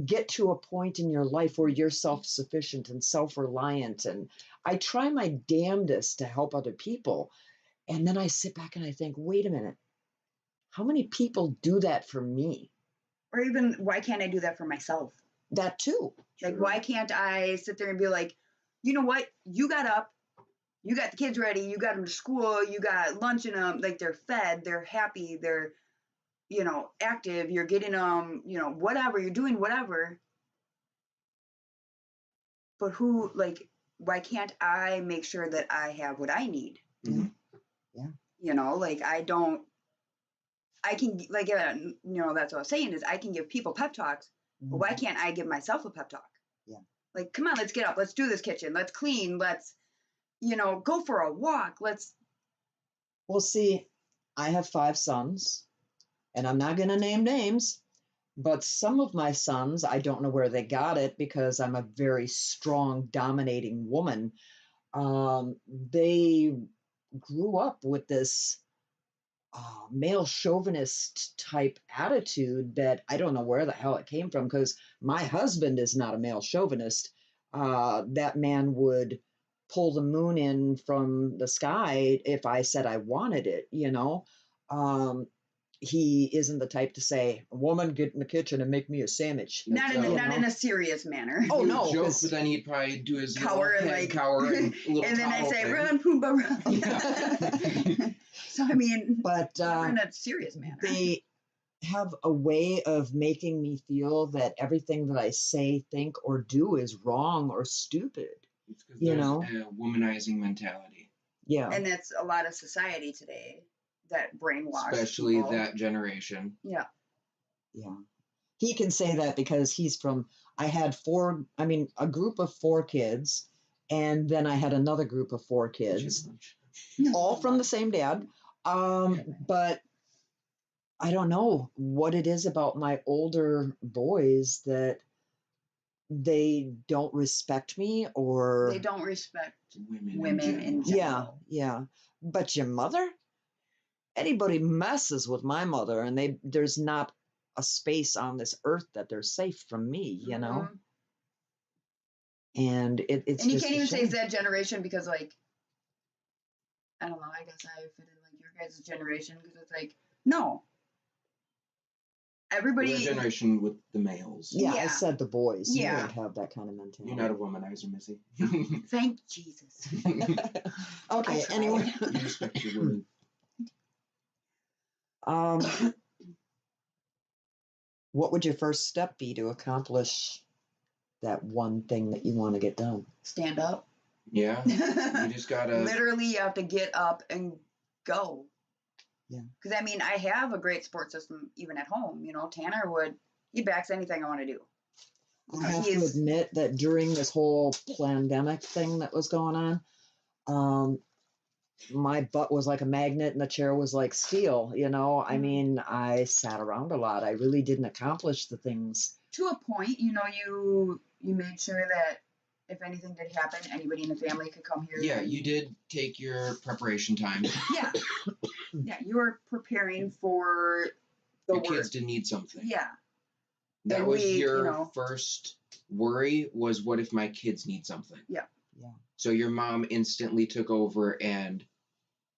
Speaker 1: get to a point in your life where you're self-sufficient and self-reliant. And I try my damnedest to help other people. And then I sit back and I think, wait a minute, how many people do that for me?
Speaker 2: Or even, why can't I do that for myself?
Speaker 1: That too.
Speaker 2: Like,
Speaker 4: True.
Speaker 2: why can't I sit there and be like, you know what? You got up, you got the kids ready, you got them to school, you got lunch in them, like they're fed, they're happy, they're, active, you're getting them, whatever, you're doing whatever. But why can't I make sure that I have what I need?
Speaker 4: Mhm.
Speaker 2: Like I can, like, that's what I was saying is I can give people pep talks, but why can't I give myself a pep talk?
Speaker 1: Yeah.
Speaker 2: Like, come on, let's get up, let's do this kitchen, let's clean, let's, go for a walk, let's.
Speaker 1: Well, see, I have 5 sons, and I'm not going to name names, but some of my sons, I don't know where they got it because I'm a very strong, dominating woman. They grew up with this male chauvinist type attitude that I don't know where the hell it came from, because my husband is not a male chauvinist. That man would pull the moon in from the sky if I said I wanted it. He isn't the type to say, "Woman, get in the kitchen and make me a sandwich."
Speaker 2: Not in,
Speaker 4: That's,
Speaker 2: not in a serious manner.
Speaker 1: Oh,
Speaker 4: He would
Speaker 1: no,
Speaker 4: joke,
Speaker 1: 'cause-
Speaker 4: but then he'd probably do his
Speaker 2: Cower
Speaker 4: little
Speaker 2: and
Speaker 4: head
Speaker 2: like
Speaker 4: cower and little
Speaker 2: and then I
Speaker 4: towel
Speaker 2: say,
Speaker 4: thing.
Speaker 2: run, Pumbaa, run.
Speaker 4: Yeah.
Speaker 2: So I mean,
Speaker 1: But
Speaker 2: never in a serious manner.
Speaker 1: they have a way of making me feel that everything that I say, think, or do is wrong or stupid.
Speaker 4: It's because
Speaker 1: You
Speaker 4: there's
Speaker 1: know?
Speaker 4: a womanizing mentality,
Speaker 1: Yeah.
Speaker 2: And that's a lot of society today that brainwash
Speaker 4: especially
Speaker 2: people.
Speaker 4: that generation.
Speaker 2: Yeah.
Speaker 1: Yeah. He can say that because I had a group of 4 kids, and then I had another group of 4 kids, all from the same dad. But I don't know what it is about my older boys that they don't respect me, or
Speaker 2: They don't respect
Speaker 4: Women
Speaker 2: in general.
Speaker 1: yeah, yeah. But your mother? Anybody messes with my mother, and there's not a space on this earth that they're safe from me.
Speaker 2: Mhm.
Speaker 1: And it's
Speaker 2: And you
Speaker 1: just
Speaker 2: can't
Speaker 1: a
Speaker 2: even say it's
Speaker 1: shame.
Speaker 2: that generation because, like, I don't know, I guess I fit in like your guys' generation because it's like, no.
Speaker 4: That
Speaker 2: Everybody,
Speaker 4: generation with the males.
Speaker 1: Yeah, I
Speaker 2: Yeah.
Speaker 1: said the boys. You
Speaker 2: Yeah.
Speaker 1: don't have that kind of mentality.
Speaker 4: You're not a womanizer, Missy.
Speaker 2: thank Jesus.
Speaker 1: Okay,
Speaker 2: I tried.
Speaker 1: anyway.
Speaker 4: You respect your women.
Speaker 1: What would your first step be to accomplish that one thing that you want to get done?
Speaker 2: Stand up.
Speaker 4: Yeah, you just gotta.
Speaker 2: Literally, you have to get up and go.
Speaker 1: Yeah.
Speaker 2: Because I mean, I have a great support system even at home. Tanner he backs anything I want to do.
Speaker 1: I have to
Speaker 2: He's-
Speaker 1: admit that during this whole pandemic thing that was going on, my butt was like a magnet and the chair was like steel. I mean, I sat around a lot. I really didn't accomplish the things.
Speaker 2: To a point, you made sure that if anything did happen, anybody in the family could come here.
Speaker 4: Yeah, you did take your preparation time.
Speaker 2: Yeah. Yeah, you were preparing for the
Speaker 4: Your kids
Speaker 2: worst.
Speaker 4: did need something.
Speaker 2: Yeah.
Speaker 4: That
Speaker 2: And
Speaker 4: was
Speaker 2: we,
Speaker 4: your first worry, was what if my kids need something?
Speaker 2: Yeah.
Speaker 1: Yeah.
Speaker 4: So your mom instantly took over and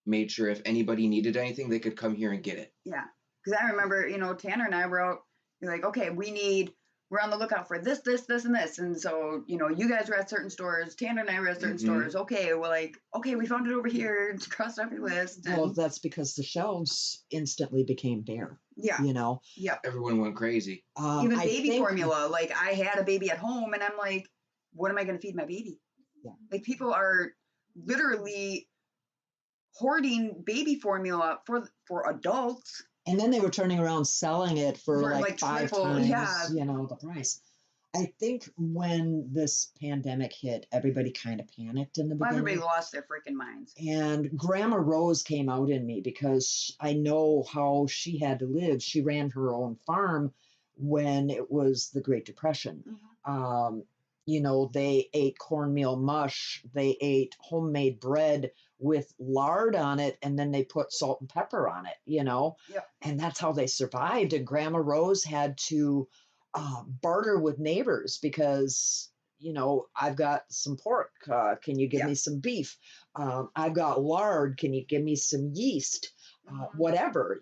Speaker 4: made sure if anybody needed anything, they could come here and get it.
Speaker 2: Yeah. Because I remember, Tanner and I were out, you're like, okay, we're on the lookout for this, this, this, and this. And so, you guys were at certain stores, Tanner and I were at certain
Speaker 4: Mhm.
Speaker 2: stores. Okay, we're like, okay, we found it over here. It's crossed off your list. And
Speaker 1: Well, that's because the shelves instantly became bare.
Speaker 2: yeah. Yep.
Speaker 4: Everyone went crazy.
Speaker 2: Even
Speaker 1: I
Speaker 2: baby
Speaker 1: think-
Speaker 2: formula. Like, I had a baby at home, and I'm like, what am I going to feed my baby?
Speaker 1: Yeah.
Speaker 2: Like, people are literally hoarding baby formula for adults.
Speaker 5: And then they were turning around selling it for like 5
Speaker 2: triple,
Speaker 5: times,
Speaker 2: yeah.
Speaker 5: the price. I think when this pandemic hit, everybody kind of panicked in the beginning.
Speaker 2: Everybody lost their freaking minds.
Speaker 5: And Grandma Rose came out in me because I know how she had to live. She ran her own farm when it was the Great Depression.
Speaker 2: Mm-hmm.
Speaker 5: They ate cornmeal mush. They ate homemade bread with lard on it, and then they put salt and pepper on it,
Speaker 2: Yep.
Speaker 5: And that's how they survived. And Grandma Rose had to barter with neighbors because, I've got some pork. Can you give me some beef? I've got lard. Can you give me some yeast? Whatever,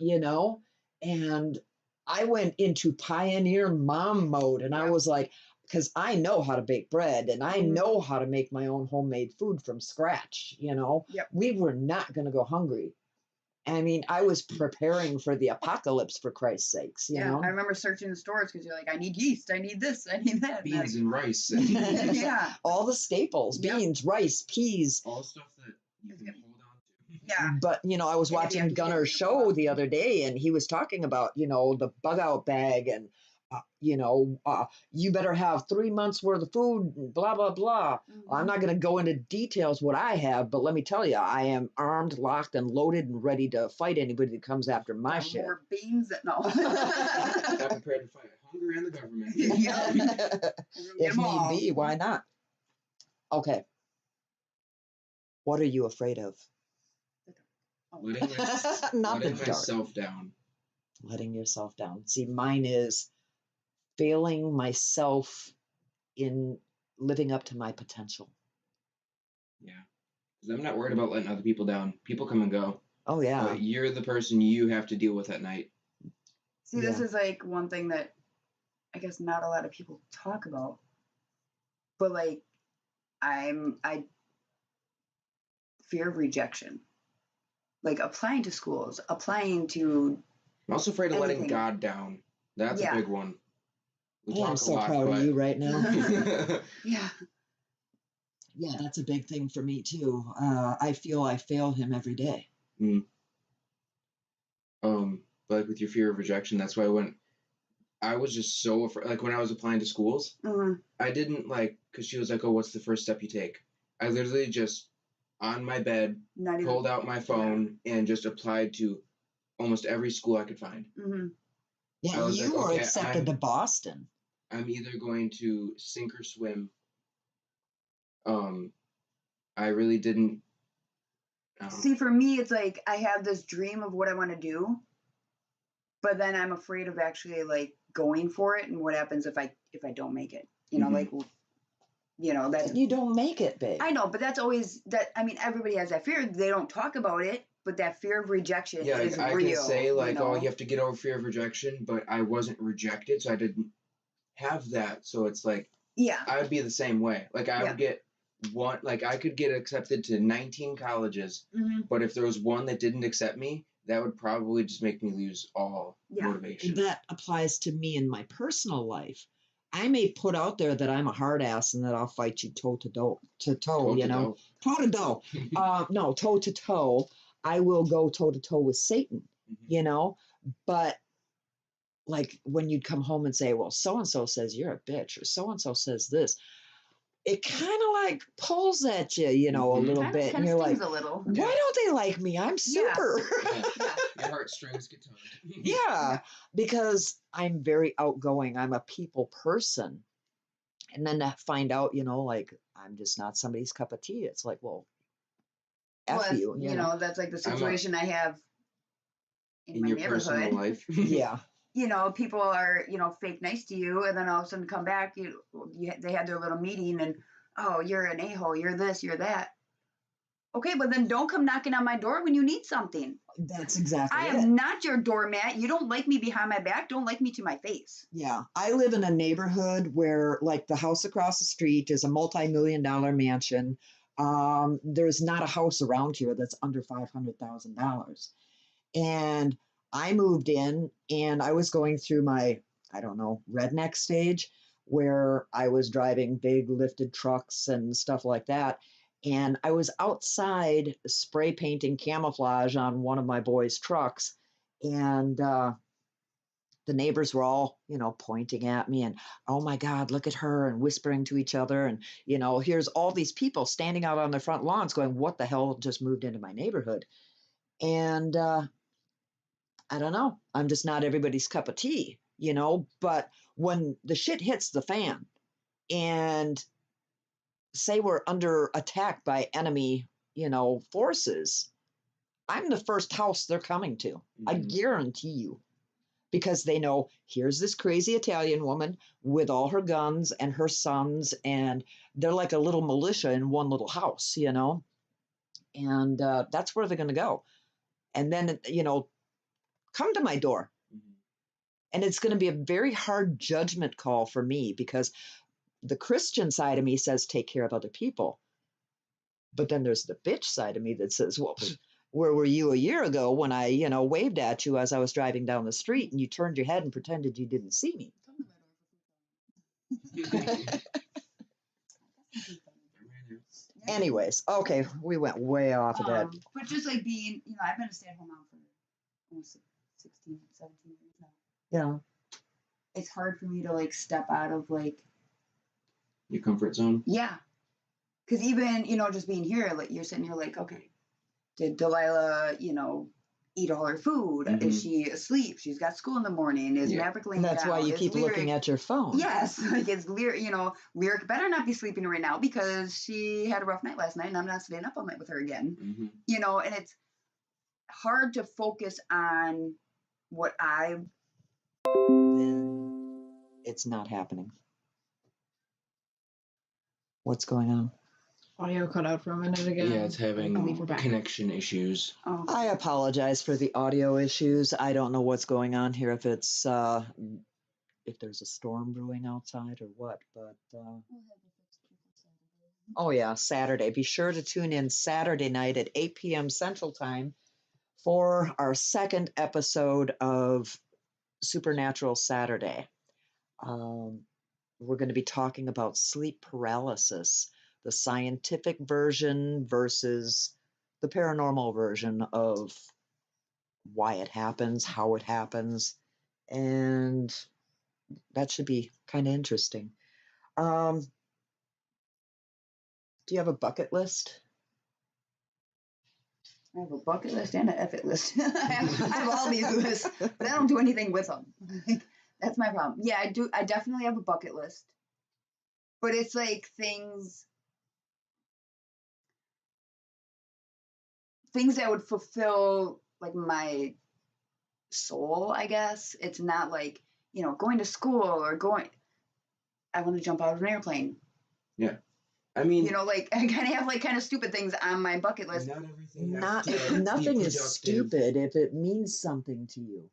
Speaker 5: And I went into pioneer mom mode, and I was like, because I know how to bake bread and I know how to make my own homemade food from scratch,
Speaker 2: Yep.
Speaker 5: We were not going to go hungry. I mean, I was preparing for the apocalypse, for Christ's sakes, you know?
Speaker 2: I remember searching the stores because you're like, I need yeast, I need this, I need that.
Speaker 4: Beans and rice.
Speaker 2: Yeah.
Speaker 5: All the staples, beans, rice, peas.
Speaker 4: All stuff that you can hold on to.
Speaker 2: Yeah.
Speaker 5: But, I was watching Gunner's show the other day, and he was talking about, the bug out bag and, you better have 3 months worth of food, blah, blah, blah.
Speaker 2: Mm-hmm.
Speaker 5: I'm not going to go into details what I have, but let me tell you, I am armed, locked, and loaded and ready to fight anybody that comes after my shit.
Speaker 2: More beans that no.
Speaker 4: Got prepared to fight hunger and the government.
Speaker 5: If need be, why not? Okay. What are you afraid of?
Speaker 4: Letting myself down.
Speaker 5: Letting yourself down. See, mine is failing myself in living up to my potential.
Speaker 4: Yeah. Because I'm not worried about letting other people down. People come and go.
Speaker 5: Oh, yeah.
Speaker 4: But you're the person you have to deal with at night.
Speaker 2: See, this is like one thing that I guess not a lot of people talk about. But like, I fear of rejection. Like applying to schools, applying to.
Speaker 4: I'm also afraid of letting God down. That's a big one.
Speaker 5: I'm so proud of you right now.
Speaker 2: Yeah.
Speaker 5: Yeah, that's a big thing for me too. I feel I fail him every day.
Speaker 4: But like with your fear of rejection, that's why I was just so afraid. Like when I was applying to schools, I didn't because she was like, "Oh, what's the first step you take?" I literally just on my bed pulled out my phone and just applied to almost every school I could find.
Speaker 5: Yeah, you were accepted to Boston.
Speaker 4: I'm either going to sink or swim. I really didn't.
Speaker 2: See, for me, it's like I have this dream of what I want to do, but then I'm afraid of actually like going for it, and what happens if I don't make it? That
Speaker 5: you don't make it, babe.
Speaker 2: I know, but that's always that. I mean, everybody has that fear. They don't talk about it, but that fear of rejection is
Speaker 4: I
Speaker 2: real.
Speaker 4: Can say oh, you have to get over fear of rejection, but I wasn't rejected, so I didn't have that. So it's like, I would be the same way. Like I would get one, like I could get accepted to 19 colleges, but if there was one that didn't accept me, that would probably just make me lose all motivation.
Speaker 5: That applies to me in my personal life. I may put out there that I'm a hard ass and that I'll fight you toe to toe, toe to toe. No, toe to toe. I will go toe to toe with Satan, but like when you'd come home and say, well, so-and-so says you're a bitch or so-and-so says this, it kind of like pulls at you, a little bit. And you're like, why don't they like me? I'm super.
Speaker 4: Your heartstrings get tugged.
Speaker 5: Yeah, because I'm very outgoing. I'm a people person. And then to find out, like I'm just not somebody's cup of tea. It's like, well, F you.
Speaker 2: You know, that's like the situation I have in my
Speaker 4: your
Speaker 2: neighborhood.
Speaker 4: Personal life.
Speaker 5: Yeah.
Speaker 2: People are, fake nice to you, and then all of a sudden come back, they had their little meeting, and, oh, you're an a-hole, you're this, you're that. Okay, but then don't come knocking on my door when you need something.
Speaker 5: That's exactly
Speaker 2: I am not your doormat. You don't like me behind my back. Don't like me to my face.
Speaker 5: Yeah. I live in a neighborhood where, like, the house across the street is a multi-million-dollar mansion. There's not a house around here that's under $500,000. And I moved in and I was going through my, redneck stage where I was driving big lifted trucks and stuff like that. And I was outside spray painting camouflage on one of my boys' trucks, and the neighbors were all, pointing at me and, oh my God, look at her, and whispering to each other. And, here's all these people standing out on their front lawns going, what the hell just moved into my neighborhood? And I don't know. I'm just not everybody's cup of tea, but when the shit hits the fan and say we're under attack by enemy, forces, I'm the first house they're coming to. I guarantee you. Because they know here's this crazy Italian woman with all her guns and her sons, and they're like a little militia in one little house, and that's where they're going to go. And then, come to my door. And it's going to be a very hard judgment call for me, because the Christian side of me says take care of other people. But then there's the bitch side of me that says, well, where were you a year ago when I, waved at you as I was driving down the street and you turned your head and pretended you didn't see me? Anyways, okay, we went way off of that.
Speaker 2: But just like being, I've been a stay-at-home mom for almost 16, 17 years now.
Speaker 5: Yeah.
Speaker 2: It's hard for me to like step out of like
Speaker 4: your comfort zone.
Speaker 2: Yeah. Because even, just being here, like you're sitting here like, okay, did Delilah, eat all her food? Is she asleep? She's got school in the morning. Is Maverick laying down?
Speaker 5: That's why you keep looking at your phone.
Speaker 2: Yes. Like it's Lyric better not be sleeping right now because she had a rough night last night and I'm not staying up all night with her again. And it's hard to focus on what
Speaker 5: then it's not happening. What's going on?
Speaker 3: Audio cut out for a minute again.
Speaker 4: Yeah, it's having
Speaker 3: I believe we're back.
Speaker 4: connection issues.
Speaker 2: Oh.
Speaker 5: I apologize for the audio issues. I don't know what's going on here, if it's if there's a storm brewing outside or what, but oh yeah, Saturday. Be sure to tune in Saturday night at 8 p.m. Central Time for our second episode of Supernatural Saturday. We're going to be talking about sleep paralysis, the scientific version versus the paranormal version of why it happens, how it happens, and that should be kind of interesting. Do you have a bucket list?
Speaker 2: I have a bucket list and an effort list. I have all these lists, but I don't do anything with them. That's my problem. Yeah, I do. I definitely have a bucket list, but it's like things that would fulfill like my soul, I guess. It's not like, going to school or I want to jump out of an airplane.
Speaker 4: Yeah. I mean,
Speaker 2: like I kind of have like kind of stupid things on my bucket list.
Speaker 4: Not everything.
Speaker 5: Nothing is stupid if it means something to you,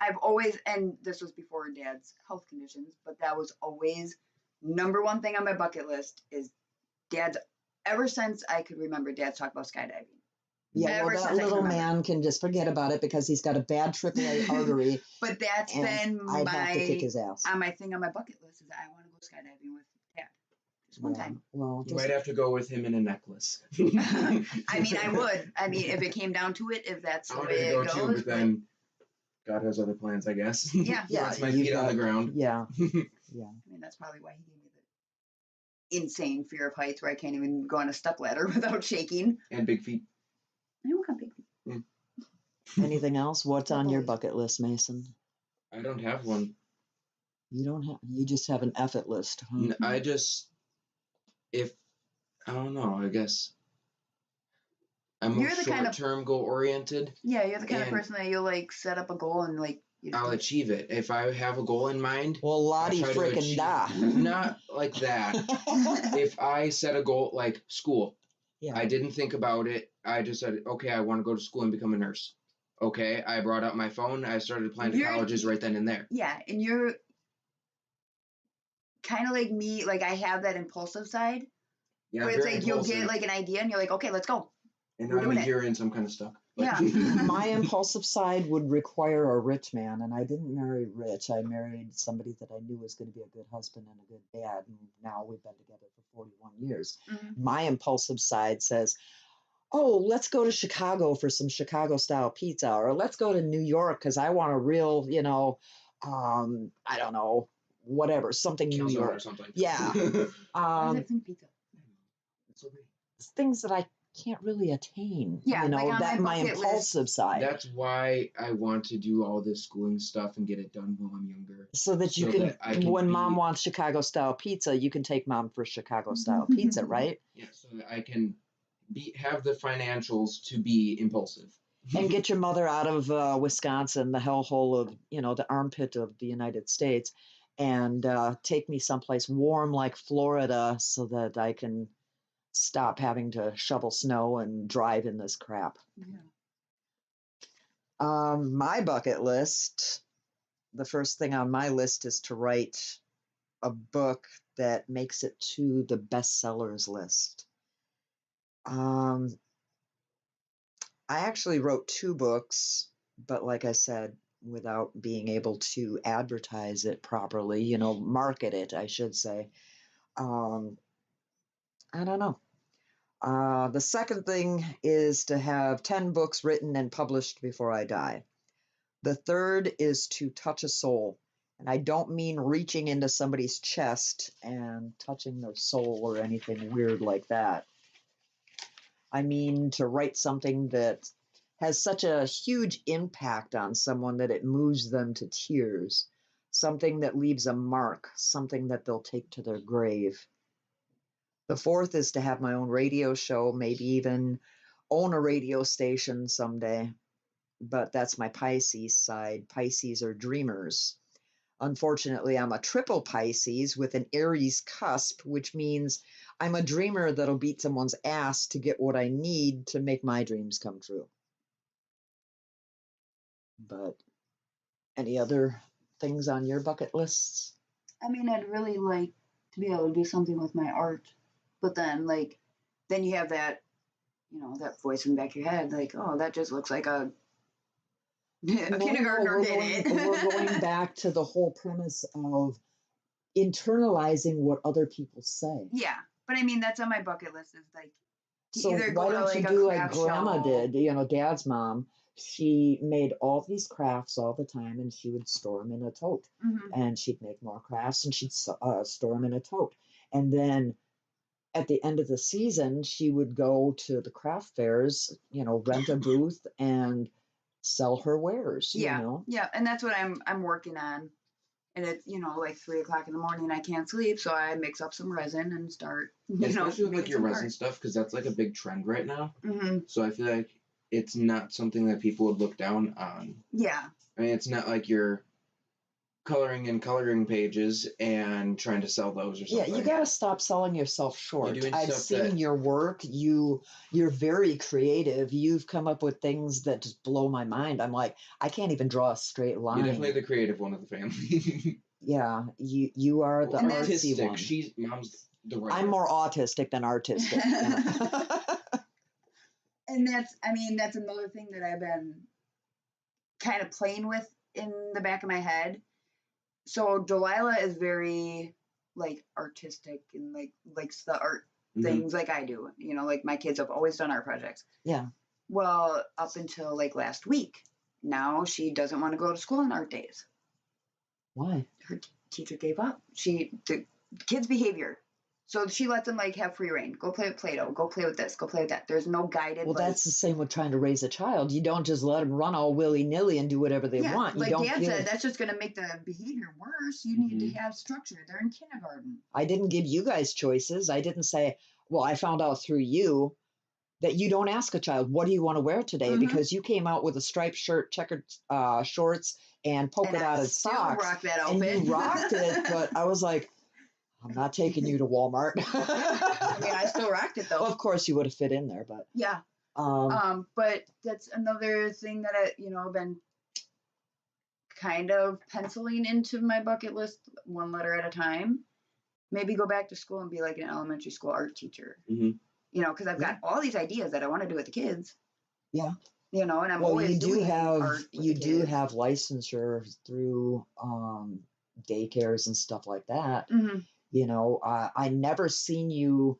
Speaker 2: I've always, and this was before Dad's health conditions, but that was always number one thing on my bucket list is Dad's, ever since I could remember, Dad's talked about skydiving.
Speaker 5: Yeah, well, that little man can just forget about it because he's got a bad AAA artery.
Speaker 2: But that's been
Speaker 5: I'd have to kick his ass.
Speaker 2: My thing on my bucket list is that I want to go skydiving with Dad. Just one time.
Speaker 5: Well,
Speaker 4: you might have to go with him in a necklace.
Speaker 2: I mean, I would. I mean, if it came down to it, if that's the way it goes.
Speaker 4: Too, but then God has other plans, I guess.
Speaker 2: Yeah.
Speaker 5: Yeah.
Speaker 4: That's my feet on the ground.
Speaker 5: Yeah. Yeah.
Speaker 2: I mean, that's probably why he gave me the insane fear of heights where I can't even go on a step ladder without shaking.
Speaker 4: And big feet.
Speaker 2: I don't got big feet.
Speaker 5: Anything else? What's on your bucket list, Mason?
Speaker 4: I don't have one.
Speaker 5: You just have an effort list, huh?
Speaker 4: I don't know, I guess I'm more short-term goal-oriented.
Speaker 2: Yeah, you're the kind of person that you'll like set up a goal and like
Speaker 4: I'll achieve it. If I have a goal in mind,
Speaker 5: well, Lottie frickin' da.
Speaker 4: Not like that. If I set a goal like school, I didn't think about it. I just said, okay, I want to go to school and become a nurse. Okay, I brought out my phone. I started applying to colleges right then and there.
Speaker 2: Yeah, and you're kind of like me. Like I have that impulsive side. Yeah, but it's like you'll get like an idea and you're like, okay, let's go.
Speaker 4: And now I'm a year in, so I'm kind of stuck.
Speaker 2: Yeah.
Speaker 5: My impulsive side would require a rich man, and I didn't marry rich. I married somebody that I knew was going to be a good husband and a good dad, and now we've been together for 41 years.
Speaker 2: Mhm.
Speaker 5: My impulsive side says, oh, let's go to Chicago for some Chicago style pizza, or let's go to New York because I want a real, I don't know, whatever, something New
Speaker 4: Calzone
Speaker 5: York.
Speaker 4: or something.
Speaker 5: Yeah.
Speaker 2: Why is
Speaker 5: Um,
Speaker 2: it think pizza?
Speaker 5: things that I can't really attain,
Speaker 2: Yeah, like on
Speaker 5: that
Speaker 2: my
Speaker 5: my
Speaker 2: bucket
Speaker 5: impulsive
Speaker 2: list.
Speaker 5: side.
Speaker 4: That's why I want to do all this schooling stuff and get it done while I'm younger.
Speaker 5: So that you
Speaker 4: so
Speaker 5: can,
Speaker 4: that I can
Speaker 5: when mom
Speaker 4: be-
Speaker 5: wants Chicago style pizza, you can take mom for Chicago style pizza, right?
Speaker 4: Yeah, so that I can have the financials to be impulsive.
Speaker 5: And get your mother out of Wisconsin, the hellhole of, the armpit of the United States, and take me someplace warm like Florida so that I can stop having to shovel snow and drive in this crap.
Speaker 2: Yeah.
Speaker 5: My bucket list, the first thing on my list is to write a book that makes it to the bestsellers list. I actually wrote 2 books, but like I said, without being able to advertise it properly, market it, I should say. I don't know. The second thing is to have 10 books written and published before I die. The third is to touch a soul. And I don't mean reaching into somebody's chest and touching their soul or anything weird like that. I mean to write something that has such a huge impact on someone that it moves them to tears. Something that leaves a mark, something that they'll take to their grave. The fourth is to have my own radio show, maybe even own a radio station someday. But that's my Pisces side. Pisces are dreamers. Unfortunately, I'm a triple Pisces with an Aries cusp, which means I'm a dreamer that'll beat someone's ass to get what I need to make my dreams come true. But any other things on your bucket lists?
Speaker 2: I mean, I'd really like to be able to do something with my art, but then then you have that, that voice in the back of your head, like, oh, that just looks like a kindergartner did it.
Speaker 5: We're going back to the whole premise of internalizing what other people say.
Speaker 2: Yeah, but I mean, that's on my bucket list. Is like to
Speaker 5: So
Speaker 2: either
Speaker 5: why
Speaker 2: go to
Speaker 5: don't you
Speaker 2: like a
Speaker 5: do like
Speaker 2: craft
Speaker 5: Grandma
Speaker 2: show.
Speaker 5: did? Dad's mom. She made all these crafts all the time, and she would store them in a tote.
Speaker 2: Mhm.
Speaker 5: And she'd make more crafts, and she'd store them in a tote. And then at the end of the season, she would go to the craft fairs, rent a booth and sell her wares.
Speaker 2: Yeah, yeah, and that's what I'm working on. And it's like 3 o'clock in the morning. I can't sleep, so I mix up some resin and start.
Speaker 4: Especially with like
Speaker 2: making
Speaker 4: your
Speaker 2: some
Speaker 4: resin
Speaker 2: art.
Speaker 4: stuff, because that's like a big trend right now.
Speaker 2: Mm-hmm.
Speaker 4: So I feel like it's not something that people would look down on.
Speaker 2: Yeah.
Speaker 4: I mean, it's not like you're coloring in coloring pages and trying to sell those or
Speaker 5: Yeah,
Speaker 4: something.
Speaker 5: you got to stop selling yourself short.
Speaker 4: doing
Speaker 5: I've
Speaker 4: stuff
Speaker 5: seen
Speaker 4: that-
Speaker 5: your work. You're very creative. You've come up with things that just blow my mind. I'm like, I can't even draw a straight line.
Speaker 4: You're definitely the creative one of the family.
Speaker 5: Yeah, you are the
Speaker 2: And that's-
Speaker 5: artsy
Speaker 4: Artistic.
Speaker 5: one.
Speaker 4: Mom's the writer.
Speaker 5: I'm more autistic than artistic. Yeah.
Speaker 2: And that's another thing that I've been kind of playing with in the back of my head. So Delilah is very like artistic and likes the art
Speaker 4: Mhm.
Speaker 2: things like I do. Like my kids have always done art projects.
Speaker 5: Yeah.
Speaker 2: Well, up until like last week, now she doesn't want to go to school on art days.
Speaker 5: Why?
Speaker 2: Her teacher gave up. The kids' behavior. So she lets them like have free reign. Go play with Play-Doh. Go play with this. Go play with that. There's no guided.
Speaker 5: Well, that's the same with trying to raise a child. You don't just let them run all willy-nilly and do whatever they want. You
Speaker 2: like
Speaker 5: don't
Speaker 2: Dad
Speaker 5: give...
Speaker 2: said, that's just going to make the behavior worse. You need to have structure. They're in kindergarten.
Speaker 5: I didn't give you guys choices. I didn't say, well, I found out through you that you don't ask a child, what do you want to wear today?
Speaker 2: Mhm.
Speaker 5: Because you came out with a striped shirt, checkered shorts, and polka
Speaker 2: And I
Speaker 5: dotted
Speaker 2: still
Speaker 5: socks.
Speaker 2: rock that
Speaker 5: And
Speaker 2: outfit.
Speaker 5: you rocked it, but I was like, I'm not taking you to Walmart.
Speaker 2: I mean, I still rocked it though.
Speaker 5: Well, of course you would have fit in there, but
Speaker 2: Yeah. But that's another thing that I've been kind of penciling into my bucket list, one letter at a time. Maybe go back to school and be like an elementary school art teacher.
Speaker 4: Mhm.
Speaker 2: Because I've got all these ideas that I want to do with the kids.
Speaker 5: Yeah.
Speaker 2: you know, and I'm
Speaker 5: Well,
Speaker 2: always
Speaker 5: you do
Speaker 2: doing
Speaker 5: have
Speaker 2: art with
Speaker 5: you
Speaker 2: the
Speaker 5: do
Speaker 2: kids.
Speaker 5: have licensure through daycares and stuff like that.
Speaker 2: Hmm.
Speaker 5: You know, I never seen you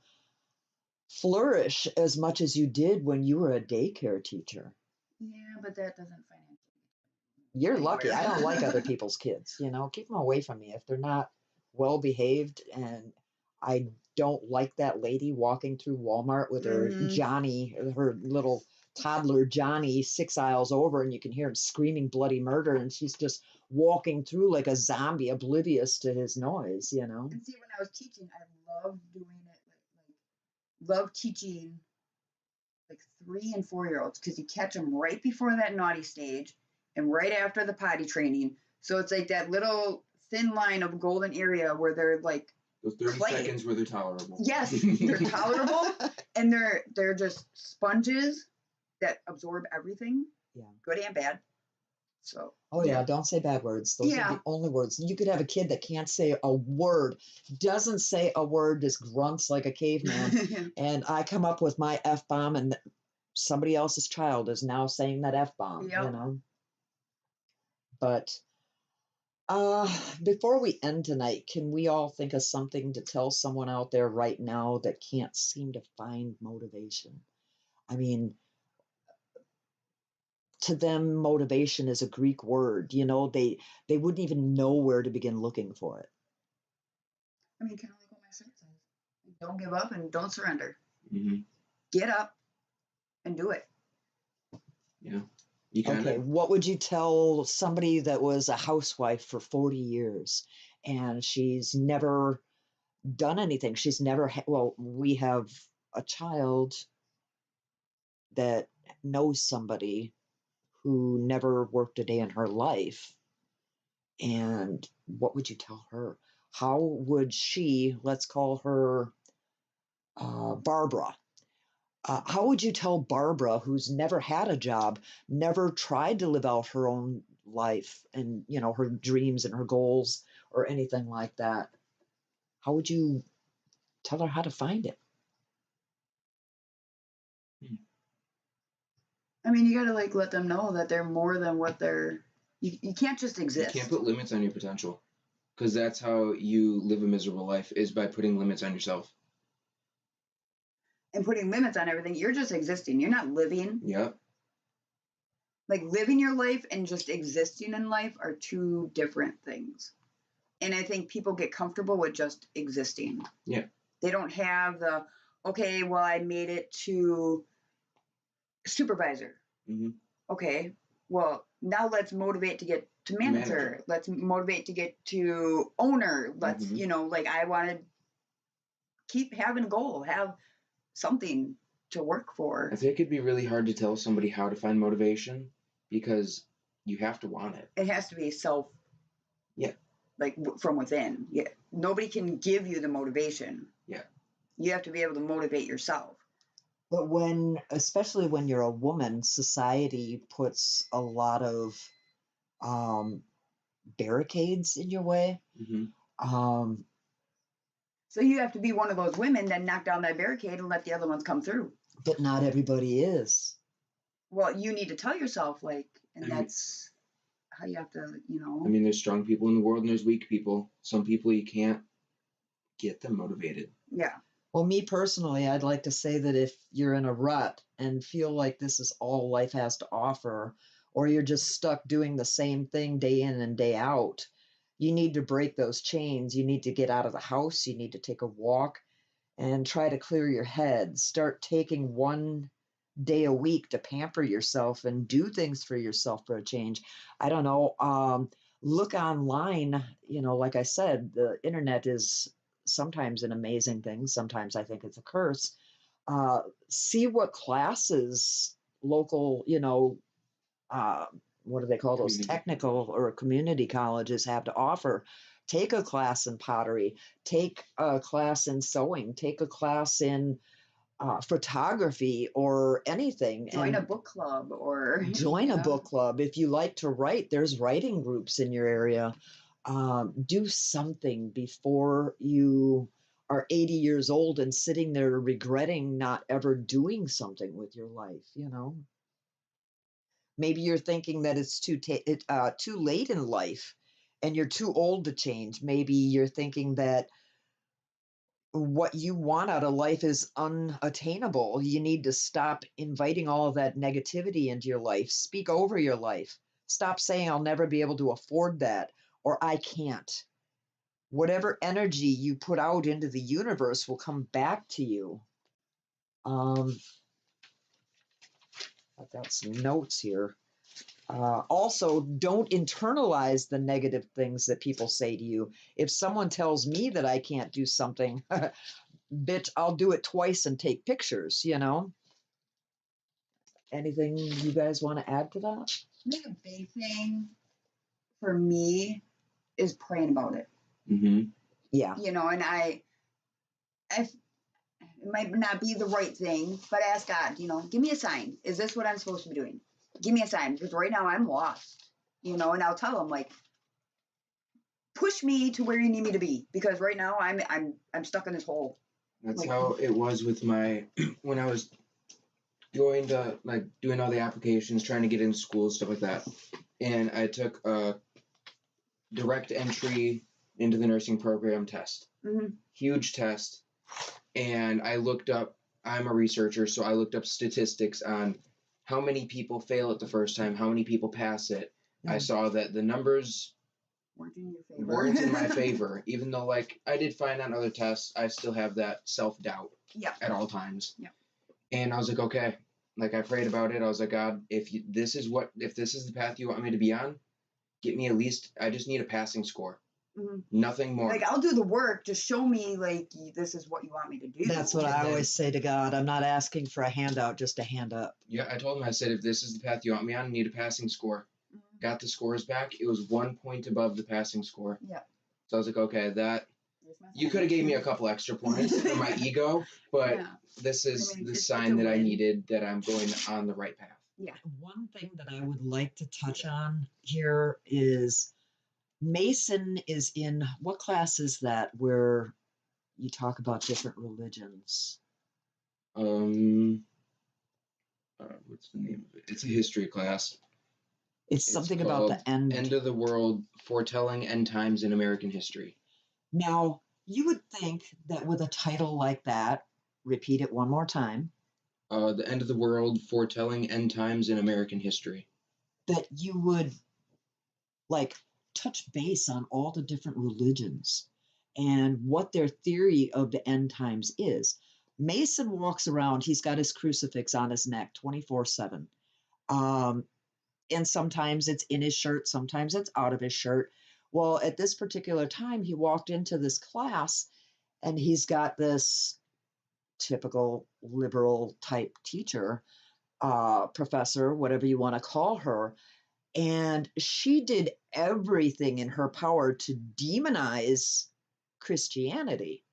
Speaker 5: flourish as much as you did when you were a daycare teacher.
Speaker 2: Yeah, but that doesn't financially
Speaker 5: You're lucky. I don't like other
Speaker 2: anywhere.
Speaker 5: people's kids, you know, keep them away from me if they're not well behaved. And I don't like that lady walking through Walmart with her
Speaker 2: Hmm.
Speaker 5: Johnny, her little toddler Johnny 6 aisles over, and you can hear him screaming bloody murder. And she's just walking through like a zombie, oblivious to his noise, you know.
Speaker 2: And see, when I was teaching, I loved doing it. Love teaching like 3 and 4 year olds because you catch them right before that naughty stage and right after the potty training. So it's like that little thin line of golden area where they're like
Speaker 4: Those 30
Speaker 2: clay.
Speaker 4: seconds where they're tolerable.
Speaker 2: Yes, they're tolerable and they're just sponges that absorb everything,
Speaker 5: Yeah.
Speaker 2: good and bad. So
Speaker 5: Oh yeah, don't say bad words. Those are
Speaker 2: yeah,
Speaker 5: the only words. You could have a kid that can't say a word, doesn't say a word, just grunts like a caveman. And I come up with my F bomb, and somebody else's child is now saying that F bomb, you
Speaker 2: yep.
Speaker 5: know. But before we end tonight, can we all think of something to tell someone out there right now that can't seem to find motivation? I mean, to them, motivation is a Greek word. You know, they wouldn't even know where to begin looking for it.
Speaker 2: I mean, kind of like what my shirt says: don't give up and don't surrender.
Speaker 4: Mm-hmm.
Speaker 2: Get up and do it.
Speaker 4: Yeah. You kind
Speaker 5: Okay,
Speaker 4: of.
Speaker 5: what would you tell somebody that was a housewife for 40 years and she's never done anything? She's never, well, we have a child that knows somebody who never worked a day in her life. And what would you tell her? How would she, let's call her Barbara, how would you tell Barbara, who's never had a job, never tried to live out her own life and, you know, her dreams and her goals or anything like that? How would you tell her how to find it?
Speaker 2: I mean, you gotta like let them know that they're more than what they're. You can't just
Speaker 4: You
Speaker 2: exist.
Speaker 4: can't put limits on your potential, because that's how you live a miserable life, is by putting limits on yourself.
Speaker 2: And putting limits on everything. You're just existing. You're not living.
Speaker 4: Yep.
Speaker 2: Like living your life and just existing in life are two different things. And I think people get comfortable with just existing.
Speaker 4: Yeah.
Speaker 2: They don't have the, okay, well, I made it to supervisor.
Speaker 4: Mm-hmm.
Speaker 2: Okay, well, now let's motivate to get to manager. Let's motivate to get to owner. Let's,
Speaker 4: Mhm.
Speaker 2: you know, like I want to keep having a goal, have something to work for.
Speaker 4: I think it could be really hard to tell somebody how to find motivation because you have to want it.
Speaker 2: It has to be self.
Speaker 4: Yeah.
Speaker 2: Like from within. Yeah. Nobody can give you the motivation.
Speaker 4: Yeah.
Speaker 2: You have to be able to motivate yourself.
Speaker 5: But when, especially when you're a woman, society puts a lot of barricades in your way.
Speaker 4: Mm-hmm.
Speaker 2: So you have to be one of those women that knock down that barricade and let the other ones come through.
Speaker 5: But not everybody is.
Speaker 2: Well, you need to tell yourself, like, and that's how you have to, you know.
Speaker 4: I mean, there's strong people in the world and there's weak people. Some people you can't get them motivated.
Speaker 2: Yeah.
Speaker 5: Well, me personally, I'd like to say that if you're in a rut and feel like this is all life has to offer, or you're just stuck doing the same thing day in and day out, you need to break those chains. You need to get out of the house. You need to take a walk and try to clear your head. Start taking one day a week to pamper yourself and do things for yourself for a change. I don't know. Look online. You know, like I said, the internet is sometimes an amazing thing. Sometimes I think it's a curse. See what classes local, you know, what do they call those,
Speaker 4: Community.
Speaker 5: technical or community colleges have to offer. Take a class in pottery, take a class in sewing, take a class in photography or anything.
Speaker 2: Join a book club or
Speaker 5: join a book club. If you like to write, there's writing groups in your area. Do something before you are 80 years old and sitting there regretting not ever doing something with your life, you know? Maybe you're thinking that it's too late in life and you're too old to change. Maybe you're thinking that what you want out of life is unattainable. You need to stop inviting all of that negativity into your life. Speak over your life. Stop saying, I'll never be able to afford that, or I can't. Whatever energy you put out into the universe will come back to you. I've got some notes here. Also, don't internalize the negative things that people say to you. If someone tells me that I can't do something, bitch, I'll do it twice and take pictures, you know? Anything you guys want to add to that?
Speaker 2: I think a big thing for me is praying about it.
Speaker 4: Mm-hmm.
Speaker 5: Yeah.
Speaker 2: You know, and it might not be the right thing, but I ask God, you know, give me a sign. Is this what I'm supposed to be doing? Give me a sign, because right now I'm lost, you know, and I'll tell him, like, push me to where you need me to be, because right now I'm stuck in this hole.
Speaker 4: That's
Speaker 2: Like-
Speaker 4: how it was with my when I was going to like doing all the applications, trying to get into school, stuff like that. And I took a direct entry into the nursing program test.
Speaker 2: Mhm.
Speaker 4: Huge test. And I looked up, I'm a researcher, so I looked up statistics on how many people fail it the first time, how many people pass it. I saw that the numbers
Speaker 2: Weren't in your favor.
Speaker 4: weren't in my favor. Even though like I did fine on other tests, I still have that self-doubt
Speaker 2: Yeah.
Speaker 4: at all times.
Speaker 2: Yeah.
Speaker 4: And I was like, okay. Like I prayed about it. I was like, God, if this is the path you want me to be on, get me at least, I just need a passing score.
Speaker 2: Mhm.
Speaker 4: Nothing more.
Speaker 2: Like, I'll do the work. Just show me, like, this is what you want me to do.
Speaker 5: That's what
Speaker 4: And
Speaker 5: I
Speaker 4: then-
Speaker 5: always say to God. I'm not asking for a handout, just a hand up.
Speaker 4: Yeah, I told him, I said, if this is the path you want me on, I need a passing score.
Speaker 2: Mhm.
Speaker 4: Got the scores back. It was 1 point above the passing score.
Speaker 2: Yeah.
Speaker 4: So I was like, okay, that
Speaker 2: There's my
Speaker 4: you
Speaker 2: sign.
Speaker 4: could have gave me a couple extra points for my ego, but
Speaker 2: Yeah.
Speaker 4: this is
Speaker 2: I mean,
Speaker 4: the
Speaker 2: it's
Speaker 4: sign
Speaker 2: a
Speaker 4: that I
Speaker 2: win.
Speaker 4: needed that I'm going on the right path.
Speaker 5: One thing that I would like to touch on here is Mason is in what class is that where you talk about different religions?
Speaker 4: What's the name of it? It's a history class.
Speaker 5: It's something about the
Speaker 4: called
Speaker 5: end.
Speaker 4: End of the World, Foretelling End Times in American History.
Speaker 5: Now, you would think that with a title like that, repeat it one more time,
Speaker 4: The End of the World, Foretelling End Times in American History.
Speaker 5: that you would like touch base on all the different religions and what their theory of the end times is. Mason walks around, he's got his crucifix on his neck 24/7. And sometimes it's in his shirt, sometimes it's out of his shirt. Well, at this particular time, he walked into this class and he's got this typical liberal type teacher, professor, whatever you want to call her. And she did everything in her power to demonize Christianity.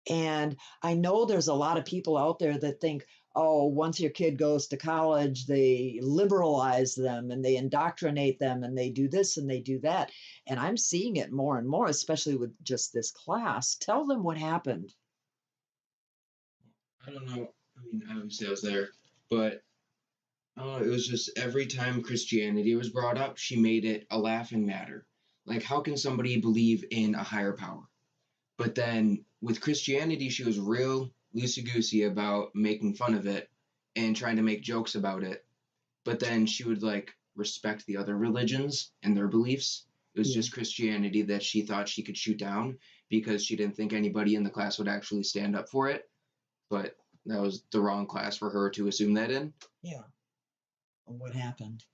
Speaker 5: And I know there's a lot of people out there that think, oh, once your kid goes to college, they liberalize them and they indoctrinate them and they do this and they do that. And I'm seeing it more and more, especially with just this class. Tell them what happened.
Speaker 4: I don't know. I mean, obviously I was there, but it was just every time Christianity was brought up, she made it a laughing matter. Like, how can somebody believe in a higher power? But then with Christianity, she was real loosey-goosey about making fun of it and trying to make jokes about it. But then she would like respect the other religions and their beliefs. It was just Christianity that she thought she could shoot down because she didn't think anybody in the class would actually stand up for it. But that was the wrong class for her to assume that in.
Speaker 5: Yeah. What happened?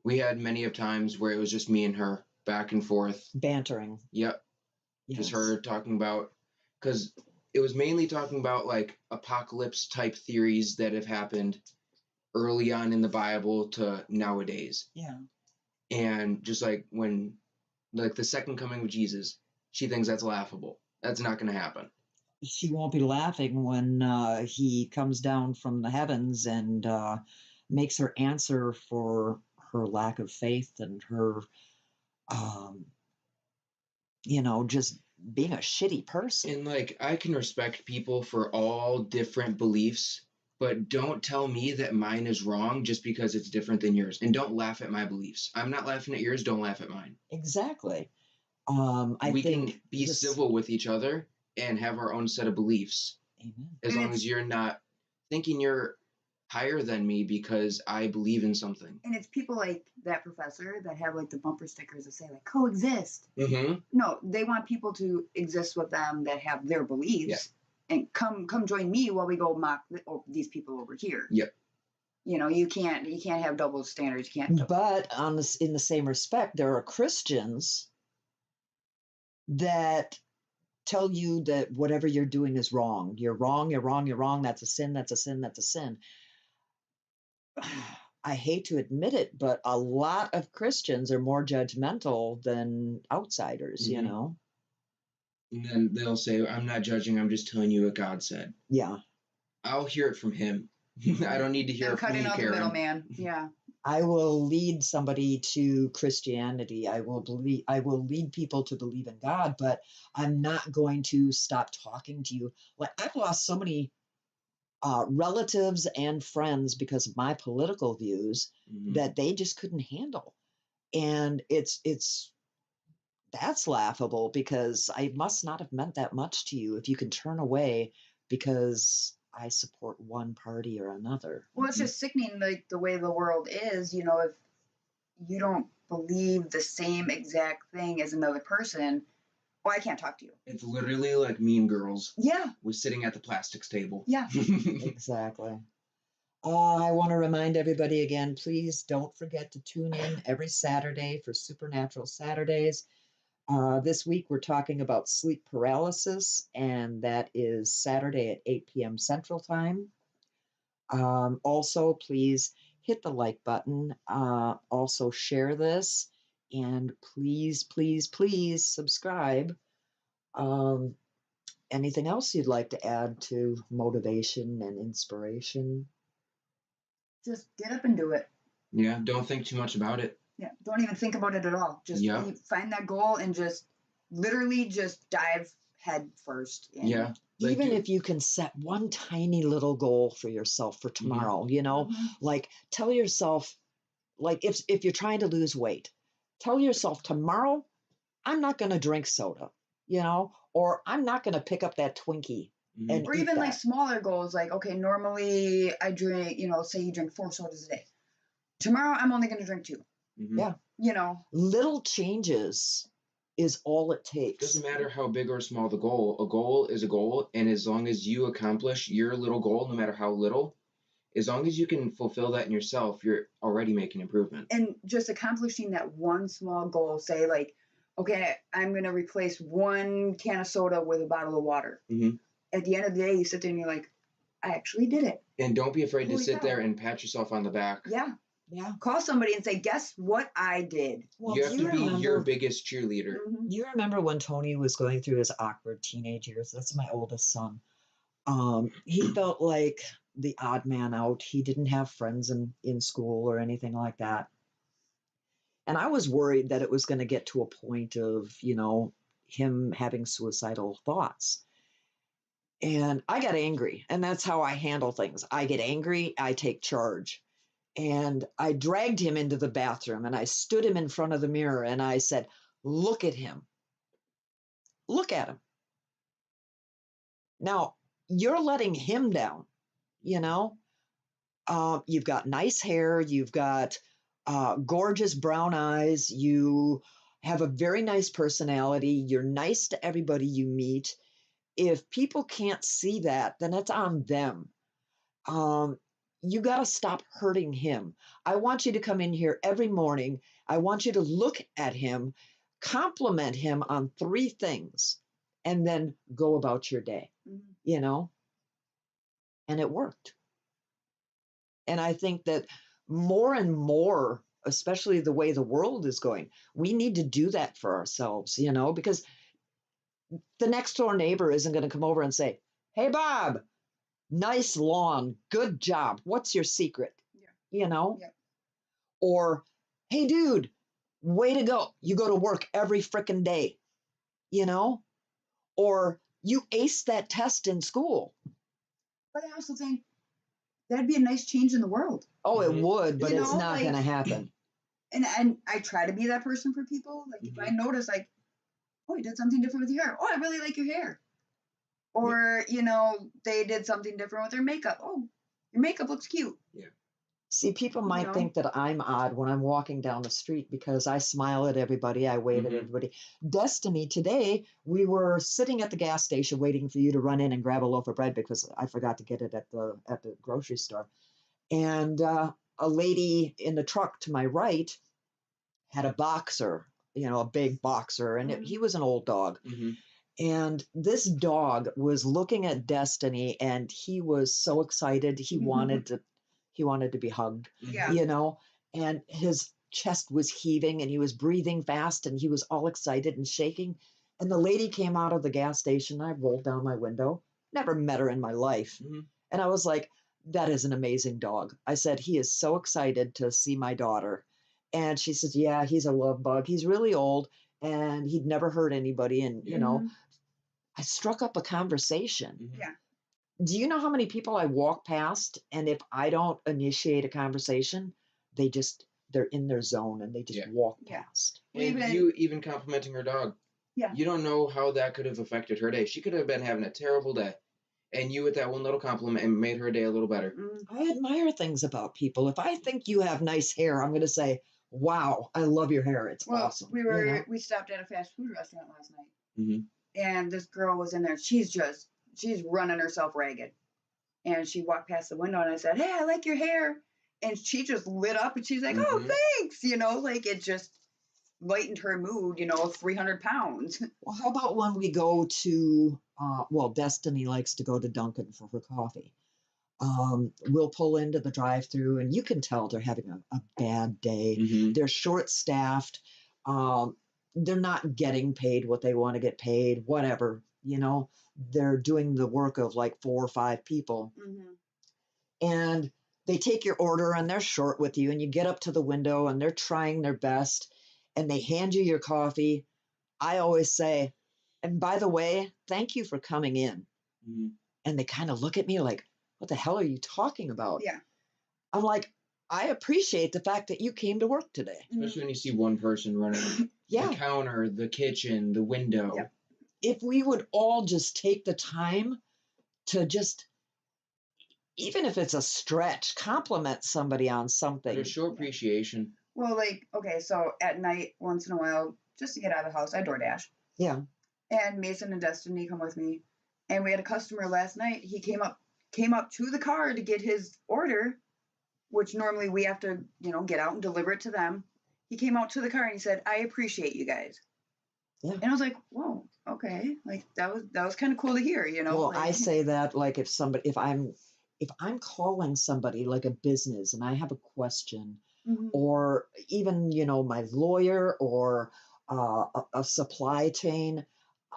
Speaker 4: We had many of times where it was just me and her back and forth.
Speaker 5: Bantering.
Speaker 4: Yep. Just her talking about, because it was mainly talking about like apocalypse type theories that have happened early on in the Bible to nowadays.
Speaker 5: Yeah.
Speaker 4: And just like when, like the second coming of Jesus, she thinks that's laughable. That's not going to happen.
Speaker 5: She won't be laughing when he comes down from the heavens and makes her answer for her lack of faith and her, just being a shitty person.
Speaker 4: And like, I can respect people for all different beliefs, but don't tell me that mine is wrong just because it's different than yours. And don't laugh at my beliefs. I'm not laughing at yours. Don't laugh at mine.
Speaker 5: Exactly. I
Speaker 4: We
Speaker 5: think
Speaker 4: can be
Speaker 5: this-
Speaker 4: civil with each other and have our own set of beliefs.
Speaker 5: Amen.
Speaker 4: As
Speaker 2: And
Speaker 4: long as you're not thinking you're higher than me because I believe in something.
Speaker 2: And it's people like that professor that have like the bumper stickers that say like coexist.
Speaker 4: Mm-hmm.
Speaker 2: No, they want people to exist with them that have their beliefs, and come join me while we go mock these people over here.
Speaker 4: Yep.
Speaker 2: You know, you can't have double standards. You can't.
Speaker 5: But on this, in the same respect, there are Christians that tell you that whatever you're doing is wrong. You're wrong, you're wrong, you're wrong. That's a sin, that's a sin, that's a sin. I hate to admit it, but a lot of Christians are more judgmental than outsiders, you
Speaker 4: Mhm.
Speaker 5: know?
Speaker 4: And then they'll say, I'm not judging, I'm just telling you what God said.
Speaker 5: Yeah.
Speaker 4: I'll hear it from him. I don't need to hear
Speaker 2: They're
Speaker 4: it from
Speaker 2: cutting
Speaker 4: you,
Speaker 2: out the
Speaker 4: Karen.
Speaker 2: middleman. Yeah.
Speaker 5: I will lead somebody to Christianity. I will lead people to believe in God, but I'm not going to stop talking to you. Like I've lost so many relatives and friends because of my political views
Speaker 4: Mhm.
Speaker 5: that they just couldn't handle. And that's laughable because I must not have meant that much to you if you can turn away because I support one party or another.
Speaker 2: Well, it's just sickening, like the way the world is. You know, if you don't believe the same exact thing as another person, well, I can't talk to you.
Speaker 4: It's literally like Mean Girls
Speaker 2: Yeah.
Speaker 4: was sitting at the plastics table.
Speaker 2: Yeah.
Speaker 5: Exactly. I want to remind everybody again, please don't forget to tune in every Saturday for Supernatural Saturdays. This week we're talking about sleep paralysis, and that is Saturday at 8 p.m. Central Time. Also, please hit the like button. Also, share this, and please, please, please subscribe. Anything else you'd like to add to motivation and inspiration?
Speaker 2: Just get up and do it.
Speaker 4: Yeah, don't think too much about it.
Speaker 2: Yeah. Don't even think about it at all. Just find that goal and just literally just dive head first. In.
Speaker 4: Yeah. Like,
Speaker 5: Even if you can set one tiny little goal for yourself for tomorrow, you know, like tell yourself, like if you're trying to lose weight, tell yourself tomorrow, I'm not going to drink soda, you know, or I'm not going to pick up that Twinkie. And
Speaker 2: or even like smaller goals, like, okay, normally I drink, you know, say you drink 4 sodas a day. Tomorrow I'm only going to drink 2.
Speaker 5: Yeah.
Speaker 2: You know,
Speaker 5: little changes is all it takes.
Speaker 4: Doesn't matter how big or small the goal. A goal is a goal, and as long as you accomplish your little goal, no matter how little, as long as you can fulfill that in yourself, you're already making improvement.
Speaker 2: And just accomplishing that one small goal, say like, okay, I'm going to replace 1 can of soda with a bottle of water. At the end of the day, you sit there and you're like, I actually did it.
Speaker 4: And don't be afraid to sit
Speaker 2: cow.
Speaker 4: there and pat yourself on the back.
Speaker 2: Yeah.
Speaker 5: Yeah.
Speaker 2: Call somebody and say, guess what I did?
Speaker 5: Well,
Speaker 4: You have to be your biggest cheerleader.
Speaker 5: You remember when Tony was going through his awkward teenage years? That's my oldest son. He felt like the odd man out. He didn't have friends in school or anything like that. And I was worried that it was going to get to a point of, you know, him having suicidal thoughts. And I got angry, and that's how I handle things. I get angry, I take charge. And I dragged him into the bathroom and I stood him in front of the mirror and I said, look at him. Look at him. Now, you're letting him down, you know? You've got nice hair. You've got gorgeous brown eyes. You have a very nice personality. You're nice to everybody you meet. If people can't see that, then it's on them. You got to stop hurting him. I want you to come in here every morning. I want you to look at him, compliment him on 3 things, and then go about your day, you know? And it worked. And I think that more and more, especially the way the world is going, we need to do that for ourselves, you know, because the next door neighbor isn't going to come over and say, hey, Bob, nice lawn, good job. What's your secret? Yeah. You know? Yeah. Or, hey, dude, way to go. You go to work every frickin' day, you know? Or you aced that test in school.
Speaker 2: But I also think that'd be a nice change in the world.
Speaker 5: Oh, it
Speaker 4: Mhm.
Speaker 5: would, but
Speaker 2: You
Speaker 5: it's
Speaker 2: know,
Speaker 5: not
Speaker 2: like-
Speaker 5: going to happen.
Speaker 2: And I try to be that person for people. Like if I notice, like, oh, you did something different with your hair. Oh, I really like your hair. Or you know, they did something different with their makeup. Oh, your makeup looks cute.
Speaker 5: See, people might
Speaker 2: know?
Speaker 5: think that I'm odd when I'm walking down the street because I smile at everybody, I wave at
Speaker 4: Mhm.
Speaker 5: everybody. Destiny, today we were sitting at the gas station waiting for you to run in and grab a loaf of bread because I forgot to get it at the grocery store. And a lady in the truck to my right had a boxer, a big boxer, and he was an old dog.
Speaker 4: Mm-hmm.
Speaker 5: And this dog was looking at Destiny, and he was so excited. He wanted to be hugged,
Speaker 2: Yeah.
Speaker 5: and his chest was heaving, and he was breathing fast, and he was all excited and shaking. And the lady came out of the gas station. I rolled down my window. Never met her in my life, and I was like, "That is an amazing dog." I said, "He is so excited to see my daughter." And she says, "Yeah, he's a love bug. He's really old, and he'd never hurt anybody." And I struck up a conversation.
Speaker 2: Yeah.
Speaker 5: Do you know how many people I walk past, and if I don't initiate a conversation, they're in their zone and they just walk past.
Speaker 4: And you even complimenting her dog.
Speaker 2: Yeah.
Speaker 4: You don't know how that could have affected her day. She could have been having a terrible day. And you with that one little compliment and made her day a little better.
Speaker 5: I admire things about people. If I think you have nice hair, I'm going to say, "Wow, I love your hair. It's awesome."
Speaker 2: We stopped at a fast food restaurant last night.
Speaker 4: Mm-hmm.
Speaker 2: And this girl was in there. She's running herself ragged. And she walked past the window and I said, "Hey, I like your hair." And she just lit up and she's like, "Oh, thanks." Like it just lightened her mood, 300 pounds.
Speaker 5: Well, how about when we go to, Destiny likes to go to Dunkin' for her coffee. We'll pull into the drive-through and you can tell they're having a bad day.
Speaker 4: Mm-hmm.
Speaker 5: They're short-staffed. They're not getting paid what they want to get paid, whatever, they're doing the work of like 4 or 5 people. And they take your order and they're short with you and you get up to the window and they're trying their best and they hand you your coffee. I always say, "And by the way, thank you for coming in." And they kind of look at me like, "What the hell are you talking about?"
Speaker 2: Yeah.
Speaker 5: I'm like, "I appreciate the fact that you came to work today."
Speaker 4: Especially when you see one person running
Speaker 5: Yeah.
Speaker 4: the counter, the kitchen, the window.
Speaker 2: Yeah.
Speaker 5: If we would all just take the time to just, even if it's a stretch, compliment somebody on something.
Speaker 4: There's show appreciation.
Speaker 2: Well, like, okay, so at night, once in a while, just to get out of the house, I DoorDash.
Speaker 5: Yeah.
Speaker 2: And Mason and Destiny come with me. And we had a customer last night. He came up to the car to get his order, which normally we have to, get out and deliver it to them. He came out to the car and he said, "I appreciate you guys."
Speaker 5: Yeah.
Speaker 2: And I was like, "Whoa, okay." Like that was kind of cool to hear,
Speaker 5: Well,
Speaker 2: like,
Speaker 5: I say that like if I'm calling somebody like a business and I have a question, or even my lawyer or a supply chain,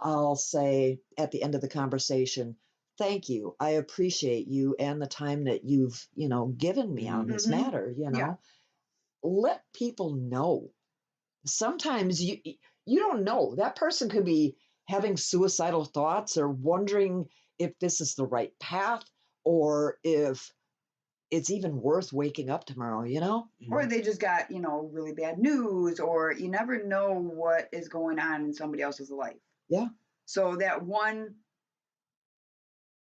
Speaker 5: I'll say at the end of the conversation, "Thank you. I appreciate you and the time that you've given me on this matter."
Speaker 2: Yeah.
Speaker 5: Let people know. Sometimes you don't know, that person could be having suicidal thoughts or wondering if this is the right path or if it's even worth waking up tomorrow,
Speaker 2: Or they just got, really bad news, or you never know what is going on in somebody else's life.
Speaker 5: Yeah.
Speaker 2: So that one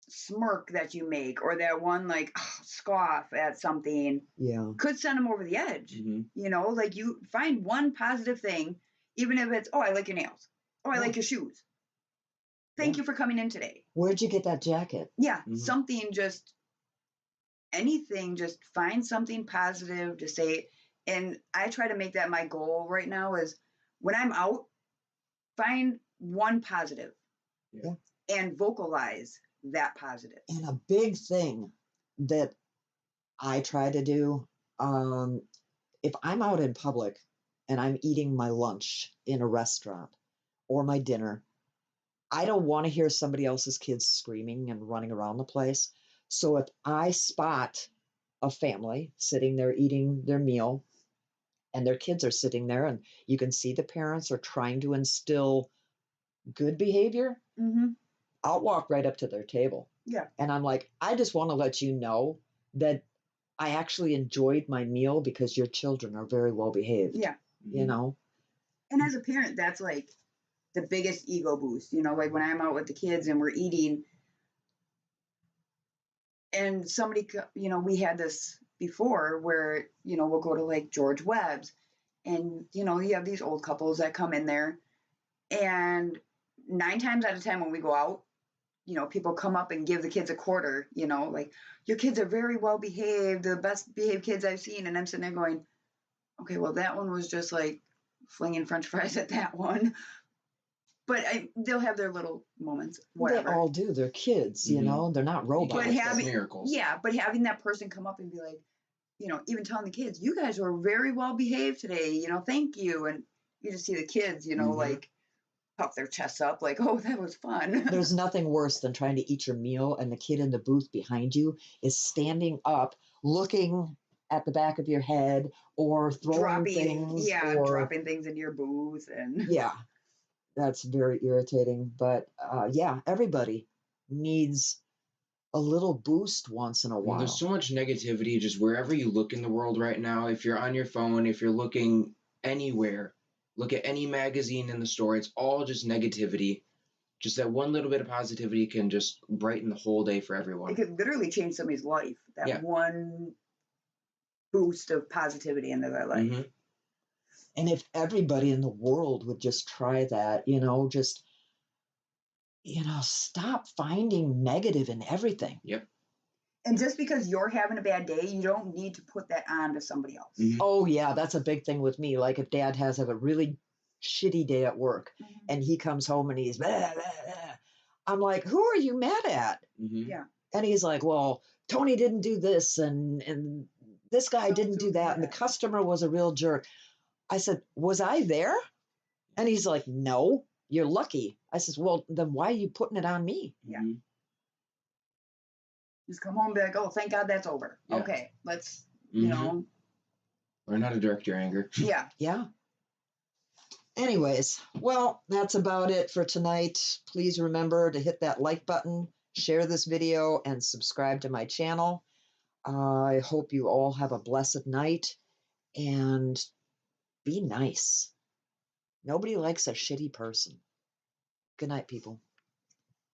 Speaker 2: smirk that you make, or that one like scoff at something, could send them over the edge. Like you find one positive thing, even if it's, "Oh, I like your nails. Oh, I like your shoes. Thank you for coming in today."
Speaker 5: Where'd you get that jacket?
Speaker 2: Yeah. Something, just anything, just find something positive to say. And I try to make that my goal right now is when I'm out, find one positive and vocalize that positive.
Speaker 5: And a big thing that I try to do, if I'm out in public and I'm eating my lunch in a restaurant or my dinner, I don't want to hear somebody else's kids screaming and running around the place. So if I spot a family sitting there eating their meal and their kids are sitting there and you can see the parents are trying to instill good behavior, I'll walk right up to their table.
Speaker 2: Yeah.
Speaker 5: And I'm like, "I just want to let you know that I actually enjoyed my meal because your children are very well behaved.
Speaker 2: Yeah.
Speaker 5: You know?
Speaker 2: And as a parent, that's like the biggest ego boost, you know, like when I'm out with the kids and we're eating and somebody, you know, we had this before where, you know, we'll go to like George Webb's and, you know, you have these old couples that come in there and 9 times out of 10 when we go out, you know, people come up and give the kids a quarter, you know, like your kids are very well behaved, the best behaved kids I've seen. And I'm sitting there going, okay, well, that one was just like flinging French fries at that one. But they'll have their little moments, whatever.
Speaker 5: They all do. They're kids, you know, they're not
Speaker 4: You
Speaker 5: robots.
Speaker 4: can't expect miracles.
Speaker 2: Yeah, but having that person come up and be like, you know, even telling the kids, you guys were very well behaved today, you know, thank you. And you just see the kids, you know, like puff their chests up, like, oh, that was fun.
Speaker 5: There's nothing worse than trying to eat your meal and the kid in the booth behind you is standing up, looking at the back of your head or throwing things.
Speaker 2: Dropping things into your booth. And
Speaker 5: yeah, that's very irritating. But yeah, everybody needs a little boost once in a while.
Speaker 4: There's so much negativity just wherever you look in the world right now. If you're on your phone, if you're looking anywhere, look at any magazine in the store, it's all just negativity. Just that one little bit of positivity can just brighten the whole day for everyone.
Speaker 2: It could literally change somebody's life. That one boost of positivity into their life.
Speaker 5: And if everybody in the world would just try that, you know, just, you know, stop finding negative in everything.
Speaker 4: Yep.
Speaker 2: And just because you're having a bad day, you don't need to put that on to somebody else.
Speaker 5: Oh, yeah, that's a big thing with me. Like if dad has a really shitty day at work and he comes home and he's, blah, blah, blah, I'm like, who are you mad at?
Speaker 2: Yeah.
Speaker 5: And he's like, well, Tony didn't do this and this guy didn't do that. And the customer was a real jerk. I said, was I there? And he's like, no, you're lucky. I says, well, then why are you putting it on me?
Speaker 2: Yeah. Just come home and be like, oh, thank God that's over.
Speaker 4: Yeah.
Speaker 2: Okay, let's, you know.
Speaker 4: Learn how to direct your anger.
Speaker 2: Yeah.
Speaker 5: Yeah. Anyways, well, that's about it for tonight. Please remember to hit that like button, share this video, and subscribe to my channel. I hope you all have a blessed night and be nice. Nobody likes a shitty person. Good night, people.